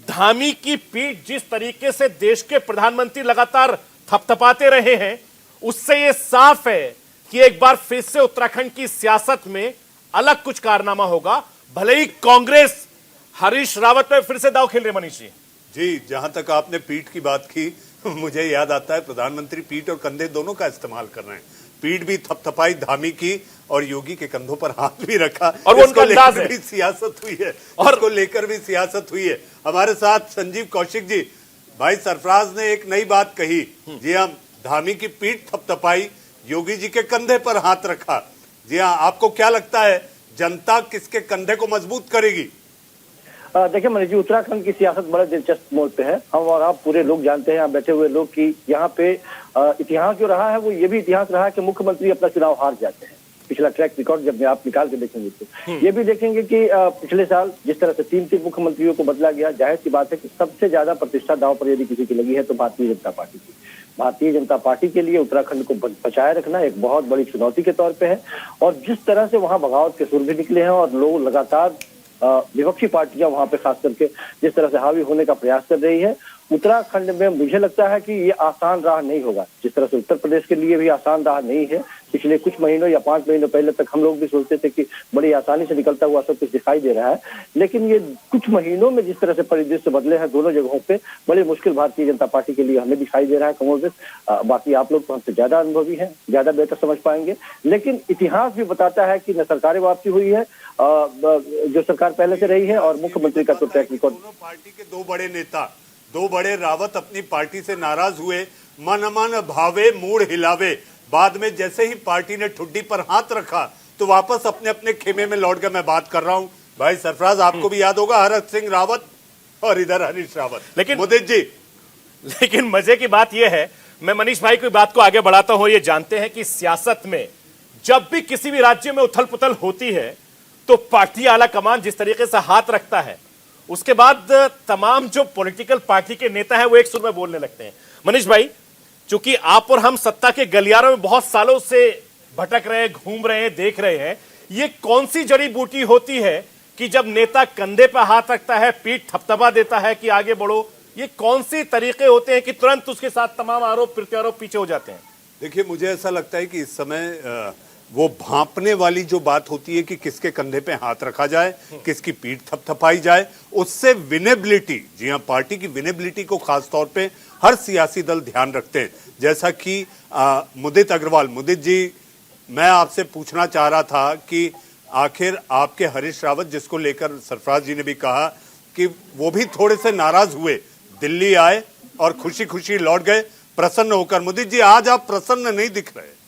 धामी की पीठ जिस तरीके से देश के प्रधानमंत्री लगातार थपथपाते रहे हैं, उससे यह साफ है कि एक बार फिर से उत्तराखंड की सियासत में अलग कुछ कारनामा होगा। भले ही कांग्रेस हरीश रावत पे फिर से दांव खेल रहे। मनीष जी, जहां तक आपने पीठ की बात की, मुझे याद आता है प्रधानमंत्री पीठ और कंधे दोनों का इस्तेमाल कर रहे हैं। पीठ भी थपथपाई धामी की और योगी के कंधों पर हाथ भी रखा, और वो उनका अंदाज है। भी सियासत हुई है, और उसको लेकर भी सियासत हुई है। हमारे साथ संजीव कौशिक जी। भाई सरफराज ने एक नई बात कही, जी हाँ, धामी की पीठ थपथपाई, योगी जी के कंधे पर हाथ रखा। जी हाँ, आपको क्या लगता है, जनता किसके कंधे को मजबूत करेगी? देखिए मनीष जी, उत्तराखंड की सियासत बड़ा दिलचस्प मोड़ पे है। हम और आप पूरे लोग जानते हैं, यहाँ बैठे हुए लोग, कि यहाँ पे इतिहास जो रहा है वो ये भी इतिहास रहा है कि मुख्यमंत्री अपना चुनाव हार जाते हैं। पिछला ट्रैक रिकॉर्ड जब आप निकाल के देखेंगे तो ये भी देखेंगे कि पिछले साल जिस तरह से 3 मुख्यमंत्रियों को बदला गया, जाहिर सी बात है कि सबसे ज्यादा प्रतिष्ठा दांव पर यदि किसी की लगी है तो भारतीय जनता पार्टी की। भारतीय जनता पार्टी के लिए उत्तराखंड को बचाए रखना एक बहुत बड़ी चुनौती के तौर पे है। और जिस तरह से वहां बगावत के सुर भी निकले हैं और लोग लगातार विपक्षी पार्टियां वहां पे खास करके जिस तरह से हावी होने का प्रयास कर रही है, उत्तराखंड में मुझे लगता है कि ये आसान राह नहीं होगा। जिस तरह से उत्तर प्रदेश के लिए भी आसान राह नहीं है। पिछले कुछ महीनों या 5 महीनों पहले तक हम लोग भी सोचते थे कि बड़ी आसानी से निकलता हुआ सब कुछ दिखाई दे रहा है, लेकिन ये कुछ महीनों में जिस तरह से परिदृश्य बदले हैं दोनों जगहों पे, बड़ी मुश्किल भारतीय जनता पार्टी के लिए हमें दिखाई दे रहा है। कमोबेश बाकी आप लोग तो हमसे ज्यादा अनुभवी हैं, ज्यादा बेहतर समझ पाएंगे, लेकिन इतिहास भी बताता है कि न सरकारें वापसी हुई है जो सरकार पहले से रही है, और मुख्यमंत्री का तो ट्रैक रिकॉर्ड। दोनों पार्टी के 2 बड़े नेता, 2 बड़े रावत अपनी पार्टी से नाराज हुए। मन मन भावे मूड हिलावे, बाद में जैसे ही पार्टी ने ठुड्डी पर हाथ रखा तो वापस अपने अपने खेमे में लौट गए। मैं बात कर रहा हूं भाई सरफराज, आपको भी याद होगा हरक सिंह रावत और इधर हरीश रावत। लेकिन मुदित जी, लेकिन मजे की बात यह है, मैं मनीष भाई की बात को आगे बढ़ाता हूं। ये जानते हैं कि सियासत में जब भी किसी भी राज्य में उथल पुथल होती है तो पार्टी आला कमान जिस तरीके से हाथ रखता है, उसके बाद तमाम जो पॉलिटिकल पार्टी के नेता हैं वो एक सुर में बोलने लगते हैं। मनीष भाई, चूंकि आप और हम सत्ता के गलियारों में बहुत सालों से भटक रहे हैं, घूम रहे हैं, देख रहे हैं, ये कौन सी जड़ी बूटी होती है कि जब नेता कंधे पर हाथ रखता है, पीठ थपथपा देता है कि आगे बढ़ो, ये कौन सी तरीके होते हैं कि तुरंत उसके साथ तमाम आरोप प्रत्यारोप पीछे हो जाते हैं? देखिए मुझे ऐसा लगता है कि इस समय वो भांपने वाली जो बात होती है कि किसके कंधे पे हाथ रखा जाए, किसकी पीठ थपथपाई जाए, उससे विनेबिलिटी, जी हाँ, पार्टी की विनेबिलिटी को खास तौर पे हर सियासी दल ध्यान रखते हैं। जैसा कि मुदित अग्रवाल, मुदित जी, मैं आपसे पूछना चाह रहा था कि आखिर आपके हरीश रावत, जिसको लेकर सरफराज जी ने भी कहा कि वो भी थोड़े से नाराज हुए, दिल्ली आए और खुशी खुशी लौट गए प्रसन्न होकर। मुदित जी, आज आप प्रसन्न नहीं दिख रहे।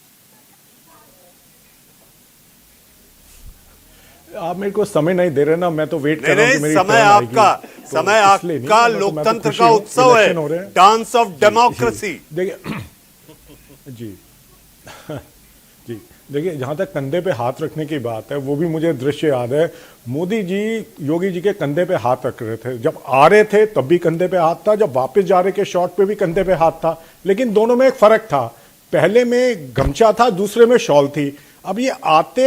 आप मेरे को समय नहीं दे रहे ना, मैं तो वेट कर रहा हूं कि मेरी समय आपका, समय आपका लोकतंत्र का उत्सव है, डांस ऑफ डेमोक्रेसी। देखिए जी जी, देखिए जहां तक कंधे पे हाथ रखने की बात है, वो भी मुझे दृश्य याद है। मोदी जी योगी जी के कंधे पे हाथ रख रहे थे, जब आ रहे थे तब भी कंधे पे हाथ था, जब वापस जा रहे के शॉट पे भी कंधे पे हाथ था, लेकिन दोनों में एक फर्क था। पहले में गमछा था, दूसरे में शॉल थी। अब ये आते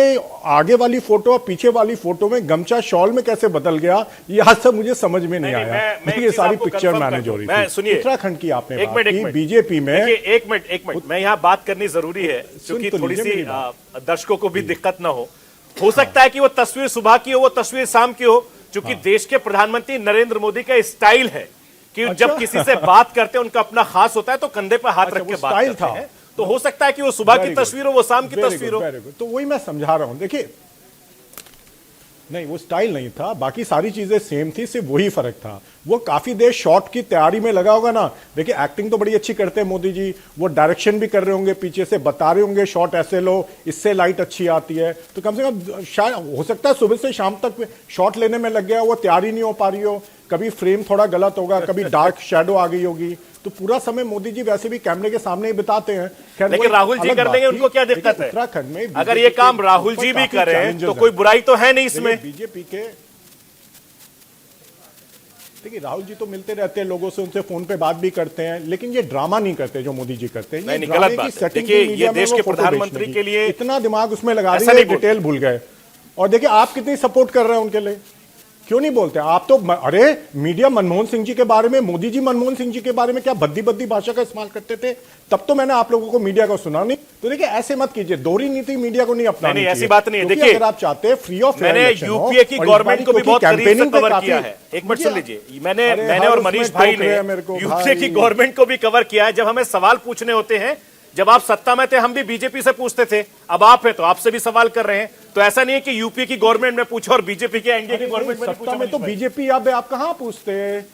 आगे वाली फोटो और पीछे वाली फोटो में गमछा शॉल में कैसे बदल गया, ये आज तक मुझे समझ में नहीं आया। ये सारी पिक्चर मैनेज हो रही थी। सुनिए, उत्तराखंड की आपने बात की, बीजेपी में एक मिनट मैं यहाँ बात करनी जरूरी है क्योंकि थोड़ी सी दर्शकों को भी दिक्कत ना हो सकता है कि वो तस्वीर सुबह की हो, वो तस्वीर शाम की हो, क्योंकि देश के प्रधानमंत्री नरेंद्र मोदी का स्टाइल है कि जब किसी से बात करते हैं उनका अपना खास होता है तो कंधे पर हाथ रख के बात करते हैं। तो हो सकता है कि वो सुबह की तस्वीर हो, वो शाम की तस्वीर हो। तो वही मैं समझा रहा हूं। देखिए, नहीं वो स्टाइल नहीं था, बाकी सारी चीजें सेम थी, सिर्फ वही फर्क था। वो काफी देर शॉट की तैयारी में लगा होगा ना। देखिए एक्टिंग तो बड़ी अच्छी करते हैं मोदी जी, वो डायरेक्शन भी कर रहे होंगे, पीछे से बता रहे होंगे शॉट ऐसे लो, इससे लाइट अच्छी आती है। तो कम से कम शायद हो सकता है सुबह से शाम तक शॉट लेने में लग गया, वो तैयारी नहीं हो पा रही हो, कभी फ्रेम थोड़ा गलत होगा, कभी डार्क शैडो आ गई होगी। तो पूरा समय मोदी जी वैसे भी कैमरे के सामने ही बिताते हैं। लेकिन राहुल जी कर लेंगे, उनको क्या दिक्कत है? उत्तराखंड में अगर ये काम राहुल जी भी करें तो कोई बुराई तो है नहीं इसमें। बीजेपी के देखिए राहुल जी तो मिलते रहते हैं लोगों से, उनसे फोन पे बात भी करते हैं, लेकिन ये ड्रामा नहीं करते जो मोदी जी करते हैं। नहीं, गलत बात है। देखिए ये देश के प्रधानमंत्री के लिए इतना दिमाग उसमें लगा रही है, डिटेल भूल गए। और देखिए आप कितनी सपोर्ट कर रहे हैं उनके लिए, क्यों नहीं बोलते आप? तो अरे मीडिया मनमोहन सिंह जी के बारे में, मोदी जी मनमोहन सिंह जी के बारे में क्या भद्दी भद्दी भाषा का इस्तेमाल करते थे, तब तो मैंने आप लोगों को मीडिया को सुना नहीं। तो देखिए ऐसे मत कीजिए, दोहरी नीति मीडिया को नहीं अपनानी चाहिए। ऐसी बात नहीं है। देखिए अगर आप चाहते हैं फ्री ऑफ, मैंने यूपीए की गवर्नमेंट को भी बहुत करीब से कवर किया है। एक मिनट सुन लीजिए, मैंने और मनीष भाई ने यूपीए की गवर्नमेंट को भी कवर किया है। जब हमें सवाल पूछने होते हैं, जब आप सत्ता में थे हम भी बीजेपी से पूछते थे, अब आप है तो आपसे भी सवाल कर रहे हैं। तो ऐसा नहीं है कि यूपी की गवर्नमेंट में पूछा और बीजेपी के एनडीए की गवर्नमेंट में पूछा। में तो बीजेपी आप कहां पूछते हैं?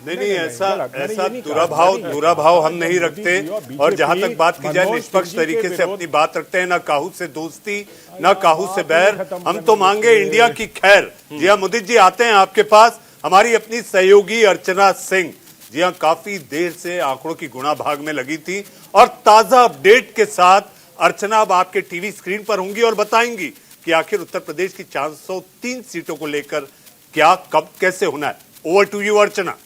नहीं, ऐसा दुराभाव हम नहीं रखते। और जहां तक बात की जाए, निष्पक्ष तरीके से अपनी बात रखते हैं, ना काहू से दोस्ती, ना काहू से बैर। हम तो मांगे इंडिया की खैर। जी हाँ मुदित जी, आते हैं आपके पास। हमारी अपनी सहयोगी अर्चना सिंह, जी हाँ, काफी देर से आंकड़ों की गुणा भाग में लगी थी और ताजा अपडेट के साथ अर्चना अब आपके टीवी स्क्रीन पर होंगी और बताएंगी कि आखिर उत्तर प्रदेश की 403 सीटों को लेकर क्या, कब, कैसे होना है। ओवर टू यू अर्चना।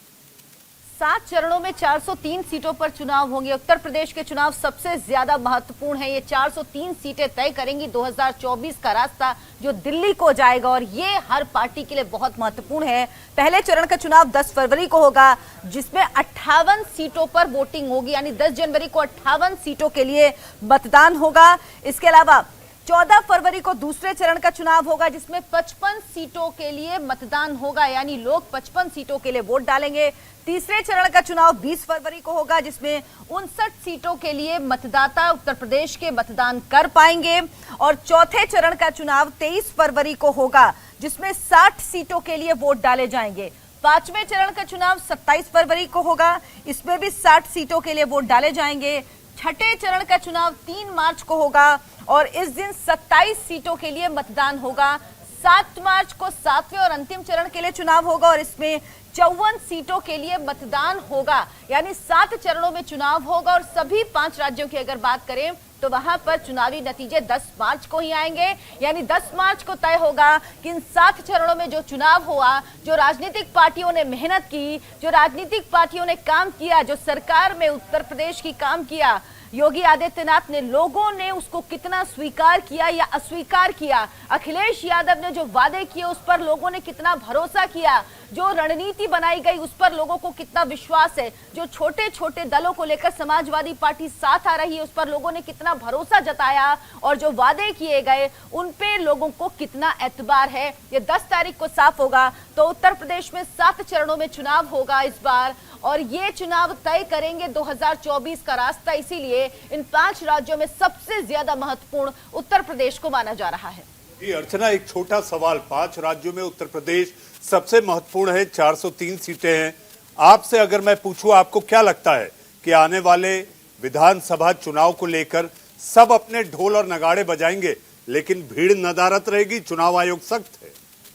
7 चरणों में 403 सीटों पर चुनाव होंगे। उत्तर प्रदेश के चुनाव सबसे ज्यादा महत्वपूर्ण है। ये 403 सीटें तय करेंगी 2024 का रास्ता जो दिल्ली को जाएगा, और ये हर पार्टी के लिए बहुत महत्वपूर्ण है। पहले चरण का चुनाव 10 फरवरी को होगा, जिसमें 58 सीटों पर वोटिंग होगी, यानी 10 जनवरी को 58 सीटों के लिए मतदान होगा। इसके अलावा 14 फरवरी को दूसरे चरण का चुनाव होगा, जिसमें 55 सीटों के लिए मतदान होगा, यानी लोग 55 सीटों के लिए वोट डालेंगे। तीसरे चरण का चुनाव 20 फरवरी को होगा, जिसमें 59 सीटों के लिए मतदाता उत्तर प्रदेश के मतदान कर पाएंगे। और चौथे चरण का चुनाव 23 फरवरी को होगा, जिसमें 60 सीटों के लिए वोट डाले जाएंगे। पांचवें चरण का चुनाव 27 फरवरी को होगा, इसमें भी 60 सीटों के लिए वोट डाले जाएंगे। छठे चरण का चुनाव 3 मार्च को होगा और इस दिन 27 सीटों के लिए मतदान होगा। 7 मार्च को 7वें और अंतिम चरण के लिए चुनाव होगा और इसमें 54 सीटों के लिए मतदान होगा। यानी 7 चरणों में चुनाव होगा और सभी 5 राज्यों की अगर बात करें तो वहां पर चुनावी नतीजे 10 मार्च को ही आएंगे। यानी 10 मार्च को तय होगा कि इन 7 चरणों में जो चुनाव हुआ, जो राजनीतिक पार्टियों ने मेहनत की, जो राजनीतिक पार्टियों ने काम किया, जो सरकार में उत्तर प्रदेश की काम किया, योगी आदित्यनाथ ने, लोगों ने उसको कितना स्वीकार किया या अस्वीकार किया, अखिलेश यादव ने जो वादे किए उस पर लोगों ने कितना भरोसा किया, जो रणनीति बनाई गई उस पर लोगों को कितना विश्वास है, जो छोटे छोटे दलों को लेकर समाजवादी पार्टी साथ आ रही है उस पर लोगों ने कितना भरोसा जताया और जो वादे किए गए उन पे लोगों को कितना एतबार है, ये 10 तारीख को साफ होगा। तो उत्तर प्रदेश में 7 चरणों में चुनाव होगा इस बार और ये चुनाव तय करेंगे 2024 का रास्ता। इसीलिए इन 5 राज्यों में सबसे ज्यादा महत्वपूर्ण उत्तर प्रदेश को माना जा रहा है। जी अर्चना, एक छोटा सवाल, 5 राज्यों में उत्तर प्रदेश सबसे महत्वपूर्ण है, 403 सीटें हैं। आपसे अगर मैं पूछूं, आपको क्या लगता है कि आने वाले विधानसभा चुनाव को लेकर सब अपने ढोल और नगाड़े बजाएंगे लेकिन भीड़ नदारत रहेगी? चुनाव आयोग सख्त है।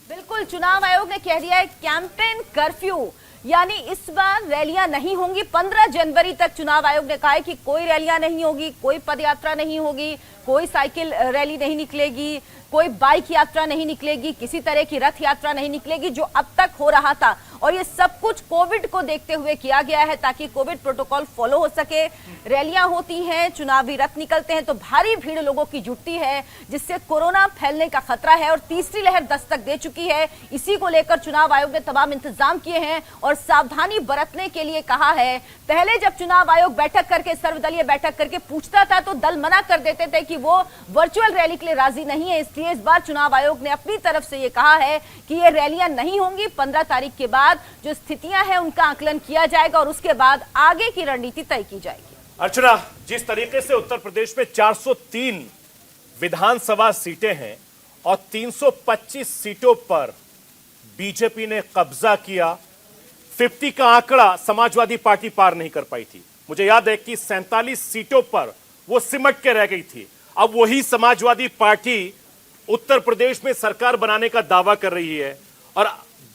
बिल्कुल, चुनाव आयोग ने कह दिया है कैंपेन कर्फ्यू, यानी इस बार रैलियां नहीं होंगी। 15 जनवरी तक चुनाव आयोग ने कहा है कि कोई रैलियां नहीं होगी, कोई पदयात्रा नहीं होगी, कोई साइकिल रैली नहीं निकलेगी, कोई बाइक यात्रा नहीं निकलेगी, किसी तरह की रथ यात्रा नहीं निकलेगी जो अब तक हो रहा था। और ये सब कुछ कोविड को देखते हुए किया गया है ताकि कोविड प्रोटोकॉल फॉलो हो सके। रैलियां होती हैं, चुनावी रथ निकलते हैं तो भारी भीड़ लोगों की जुटती है जिससे कोरोना फैलने का खतरा है और तीसरी लहर दस्तक दे चुकी है। इसी को लेकर चुनाव आयोग ने तमाम इंतजाम किए हैं और सावधानी बरतने के लिए कहा है। पहले जब चुनाव आयोग बैठक करके, सर्वदलीय बैठक करके पूछता था तो दल मना कर देते थे कि वो वर्चुअल रैली के लिए राजी नहीं है। इसलिए इस बार चुनाव आयोग ने अपनी तरफ से ये कहा है कि ये रैलियां नहीं होंगी। 15 तारीख के बाद जो स्थितियां हैं उनका आकलन किया जाएगा और उसके बाद आगे की रणनीति तय की जाएगी। अर्चना, जिस तरीके से उत्तर प्रदेश में 403 विधानसभा सीटें हैं और 325 सीटों पर बीजेपी ने कब्जा किया, 50 का आंकड़ा समाजवादी पार्टी पार नहीं कर पाई थी। मुझे याद है कि 47 सीटों पर वो सिमट के रह गई थी। अब वही समाजवादी पार्टी उत्तर प्रदेश में सरकार बनाने का दावा कर रही है और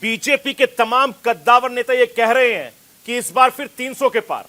बीजेपी के तमाम कद्दावर नेता ये कह रहे हैं कि इस बार फिर 300 के पार।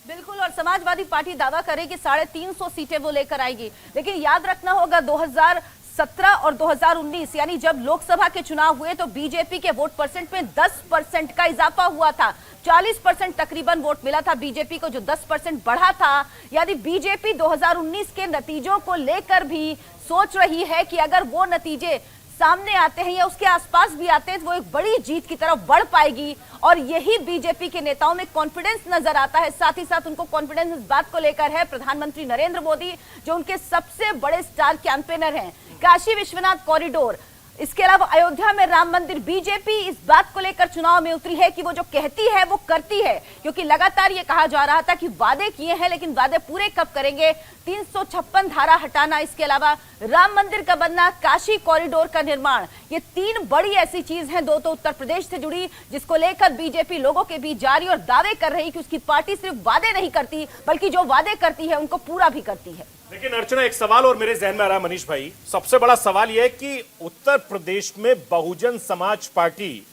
बिल्कुल, और समाजवादी पार्टी दावा करे कि 350 सीटें वो लेकर आएगी। लेकिन याद रखना होगा 2017 और 2019 यानी जब लोकसभा के चुनाव हुए तो बीजेपी के वोट परसेंट में 10% का इजाफा हुआ था। 40% तकरीबन वोट मिला था बीजेपी को, जो 10% बढ़ा था। यानी बीजेपी 2019 के नतीजों को लेकर भी सोच रही है कि अगर वो नतीजे सामने आते हैं या उसके आसपास भी आते हैं तो वो एक बड़ी जीत की तरफ बढ़ पाएगी। और यही बीजेपी के नेताओं में कॉन्फिडेंस नजर आता है। साथ ही साथ उनको कॉन्फिडेंस इस बात को लेकर है, प्रधानमंत्री नरेंद्र मोदी जो उनके सबसे बड़े स्टार कैंपेनर हैं, काशी विश्वनाथ कॉरिडोर, इसके अलावा अयोध्या में राम मंदिर। बीजेपी इस बात को लेकर चुनाव में उतरी है कि वो जो कहती है वो करती है, क्योंकि लगातार ये कहा जा रहा था कि वादे किए हैं लेकिन वादे पूरे कब करेंगे। 356 धारा हटाना, इसके अलावा राम मंदिर का बनना, काशी कॉरिडोर का निर्माण, ये 3 बड़ी ऐसी चीज हैं, 2 तो उत्तर प्रदेश से जुड़ी, जिसको लेकर बीजेपी लोगों के बीच जा रही और दावे कर रही कि उसकी पार्टी सिर्फ वादे नहीं करती बल्कि जो वादे करती है उनको पूरा भी करती है। लेकिन अर्चना, एक सवाल और मेरे जहन में आ रहा है मनीष भाई, सबसे बड़ा सवाल यह है कि उत्तर प्रदेश में बहुजन समाज पार्टी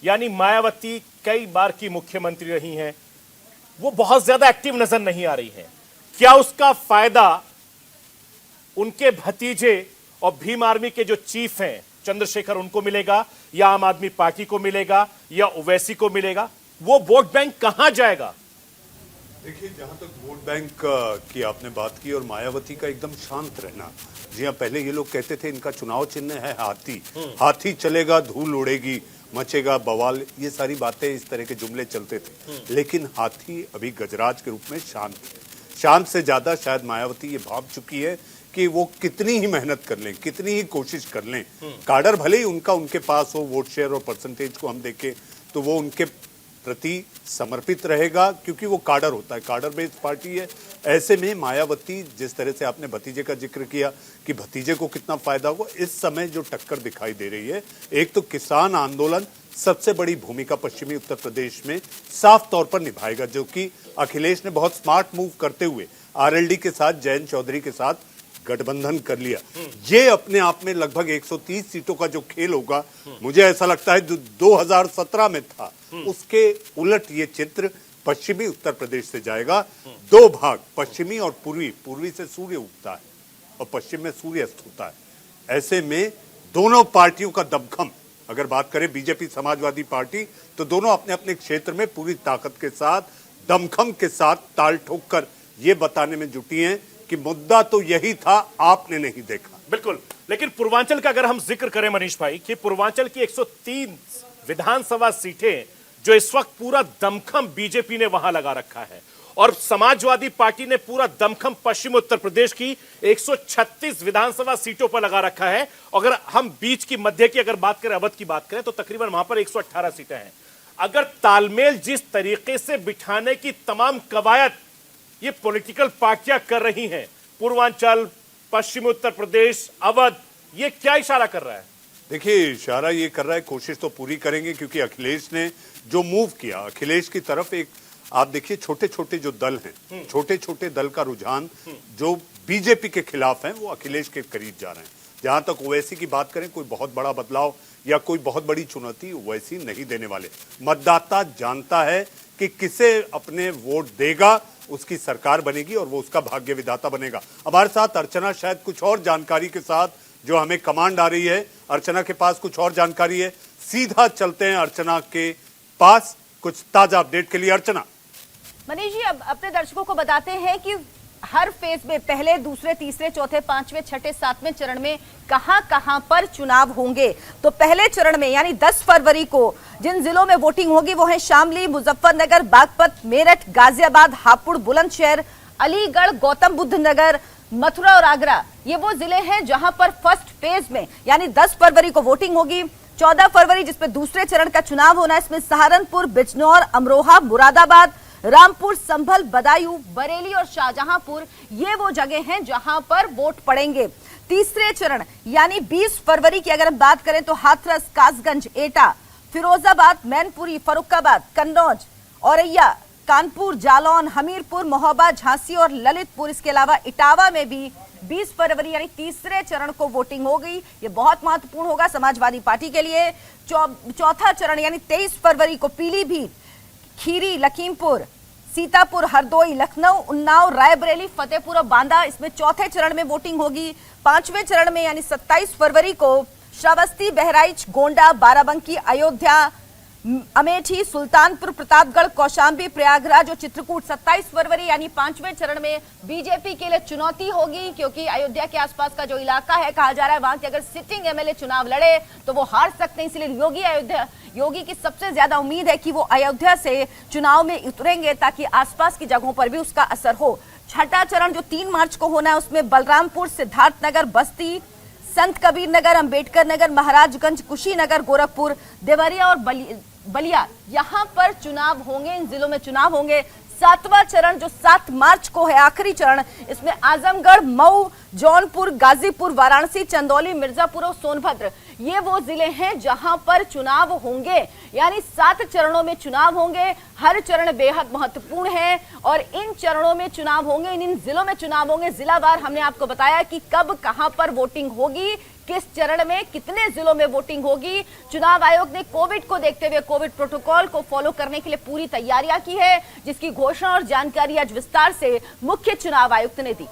यानी मायावती कई बार की मुख्यमंत्री रही हैं, वो बहुत ज्यादा एक्टिव नजर नहीं आ रही हैं। क्या उसका फायदा उनके भतीजे और भीम आर्मी के जो चीफ हैं चंद्रशेखर उनको मिलेगा या आम आदमी पार्टी को मिलेगा या ओवैसी को मिलेगा? वो वोट बैंक कहां जाएगा? देखिए, जहां तक वोट बैंक की आपने बात की और मायावती का एकदम शांत रहना, जी हाँ, पहले ये लोग कहते थे इनका चुनाव चिन्ह है हाथी, हाथी चलेगा धूल उड़ेगी, मचेगा बवाल, ये सारी बातें, इस तरह के जुमले चलते थे। लेकिन हाथी अभी गजराज के रूप में शांत है। शांत से ज्यादा शायद मायावती ये भाप चुकी है कि वो कितनी ही मेहनत कर लें, कितनी ही कोशिश कर लें, काडर भले ही उनके पास हो, वोट शेयर और परसेंटेज को हम देखें तो वो उनके प्रति समर्पित रहेगा क्योंकि वो काडर होता है, काडर बेस्ड पार्टी है। ऐसे में मायावती, जिस तरह से आपने भतीजे का जिक्र किया कि भतीजे को कितना फायदा होगा, इस समय जो टक्कर दिखाई दे रही है, एक तो किसान आंदोलन सबसे बड़ी भूमिका पश्चिमी उत्तर प्रदेश में साफ तौर पर निभाएगा, जो कि अखिलेश ने बहुत स्मार्ट मूव करते हुए आरएलडी के साथ, जयंत चौधरी के साथ गठबंधन कर लिया। ये अपने आप में लगभग 130 सीटों का जो खेल होगा, मुझे ऐसा लगता है जो 2017 में था उसके उलट ये चित्र पश्चिमी उत्तर प्रदेश से जाएगा। दो भाग, पश्चिमी और पूर्वी। पूर्वी से सूर्य उगता है और पश्चिम में सूर्य अस्त होता है। ऐसे में दोनों पार्टियों का दमखम, अगर बात करें बीजेपी समाजवादी पार्टी, तो दोनों अपने अपने क्षेत्र में पूरी ताकत के साथ, दमखम के साथ ताल ठोक कर ये बताने में जुटी हैं कि मुद्दा तो यही था, आपने नहीं देखा। बिल्कुल, लेकिन पूर्वांचल का अगर हम जिक्र करें मनीष भाई, कि पूर्वांचल की 103 विधानसभा सीटें जो इस वक्त पूरा दमखम बीजेपी ने वहां लगा रखा है, और समाजवादी पार्टी ने पूरा दमखम पश्चिम उत्तर प्रदेश की 136 विधानसभा सीटों पर लगा रखा है। अगर हम बीच की मध्य की अगर बात करें, अवध की बात करें, तो तकरीबन वहां पर 118 सीटें हैं। अगर तालमेल जिस तरीके से बिठाने की तमाम कवायद ये पॉलिटिकल पार्टियां कर रही हैं, पूर्वांचल, पश्चिम उत्तर प्रदेश, अवध, ये क्या इशारा कर रहा है? देखिए, इशारा ये कर रहा है, कोशिश तो पूरी करेंगे, क्योंकि अखिलेश ने जो मूव किया, अखिलेश की तरफ एक, आप देखिए छोटे छोटे जो दल हैं, छोटे छोटे दल का रुझान जो बीजेपी के खिलाफ हैं, वो अखिलेश के करीब जा रहे हैं। जहां तक ओवैसी की बात करें, कोई बहुत बड़ा बदलाव या कोई बहुत बड़ी चुनौती ओवैसी नहीं देने वाले। मतदाता जानता है कि किसे अपने वोट देगा, उसकी सरकार बनेगी और वो उसका भाग्य विधाता बनेगा। हमारे साथ अर्चना शायद कुछ और जानकारी के साथ, जो हमें कमांड आ रही है, अर्चना के पास कुछ और जानकारी है। सीधा चलते हैं अर्चना के पास कुछ ताजा अपडेट के लिए। अर्चना। मनीष जी, अब अपने दर्शकों को बताते हैं कि हर फेज में पहले, दूसरे, तीसरे, चौथे, पांचवें, छठे, सातवें चरण में कहां पर चुनाव होंगे। तो पहले चरण में यानी 10 फरवरी को जिन जिलों में वोटिंग होगी वो है शामली, मुजफ्फरनगर, बागपत, मेरठ, गाजियाबाद, हापुड़, बुलंदशहर, अलीगढ़, गौतम बुद्ध नगर, मथुरा और आगरा। ये वो जिले हैं जहां पर फर्स्ट फेज में यानी 10 फरवरी को वोटिंग होगी। 14 फरवरी जिसमें दूसरे चरण का चुनाव होना है, इसमें सहारनपुर, बिजनौर, अमरोहा, मुरादाबाद, रामपुर, संभल, बदायूं, बरेली और शाहजहांपुर, ये वो जगह हैं जहां पर वोट पड़ेंगे। तीसरे चरण यानी 20 फरवरी की अगर हम बात करें तो हाथरस, कासगंज, एटा, फिरोजाबाद, मैनपुरी, फर्रुखाबाद, कन्नौज, औरैया, कानपुर, जालौन, हमीरपुर, महोबा, झांसी और ललितपुर, इसके अलावा इटावा में भी 20 फरवरी यानी तीसरे चरण को वोटिंग होगी। ये बहुत महत्वपूर्ण होगा समाजवादी पार्टी के लिए। चौथा चरण यानी 23 फरवरी को पीलीभीत, खीरी, लखीमपुर, सीतापुर, हरदोई, लखनऊ, उन्नाव, रायबरेली, फतेहपुर और बांदा, इसमें चौथे चरण में वोटिंग होगी। पांचवें चरण में यानी 27 फरवरी को श्रावस्ती, बहराइच, गोंडा, बाराबंकी, अयोध्या, अमेठी, सुल्तानपुर, प्रतापगढ़, कौशांबी, प्रयागराज और चित्रकूट। 27 फरवरी यानी पांचवें चरण में बीजेपी के लिए चुनौती होगी, क्योंकि अयोध्या के आसपास का जो इलाका है, कहा जा रहा है वहां के अगर सिटिंग एमएलए चुनाव लड़े तो वो हार सकते हैं। इसलिए योगी की सबसे ज्यादा उम्मीद है कि वो अयोध्या से चुनाव में उतरेंगे ताकि आसपास की जगहों पर भी उसका असर हो। छठा चरण जो 3 मार्च को होना है, उसमें बलरामपुर, सिद्धार्थनगर, बस्ती, संत कबीर नगर, अंबेडकर नगर, महाराजगंज, कुशीनगर, गोरखपुर, देवरिया और बलिया, यहां पर चुनाव होंगे, इन जिलों में चुनाव होंगे। 7वां चरण जो 7 मार्च को है, आखिरी चरण, इसमें आजमगढ़, मऊ, जौनपुर, गाजीपुर, वाराणसी, चंदौली, मिर्जापुर और सोनभद्र, ये वो जिले हैं जहां पर चुनाव होंगे। यानी 7 चरणों में चुनाव होंगे, हर चरण बेहद महत्वपूर्ण है और इन चरणों में चुनाव होंगे, इन जिलों में चुनाव होंगे। जिलावार हमने आपको बताया कि कब कहां पर वोटिंग होगी, किस चरण में कितने जिलों में वोटिंग होगी। चुनाव आयोग ने कोविड को देखते हुए कोविड प्रोटोकॉल को फॉलो करने के लिए पूरी तैयारियां की है, जिसकी घोषणा और जानकारी आज विस्तार से मुख्य चुनाव आयुक्त ने दी।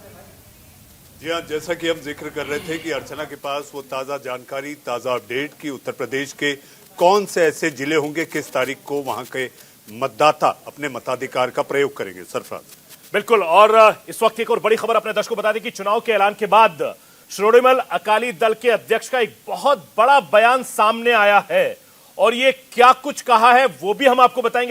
जी हाँ, जैसा कि हम जिक्र कर रहे थे कि अर्चना के पास वो ताजा जानकारी, ताजा अपडेट की उत्तर प्रदेश के कौन से ऐसे जिले होंगे, किस तारीख को वहां के मतदाता अपने मताधिकार का प्रयोग करेंगे। सरफराज। बिल्कुल, और इस वक्त एक और बड़ी खबर अपने दर्शकों को बता दें कि चुनाव के ऐलान के बाद श्रोमणी अकाली दल के अध्यक्ष का एक बहुत बड़ा बयान सामने आया है, और ये क्या कुछ कहा है वो भी हम आपको बताएंगे।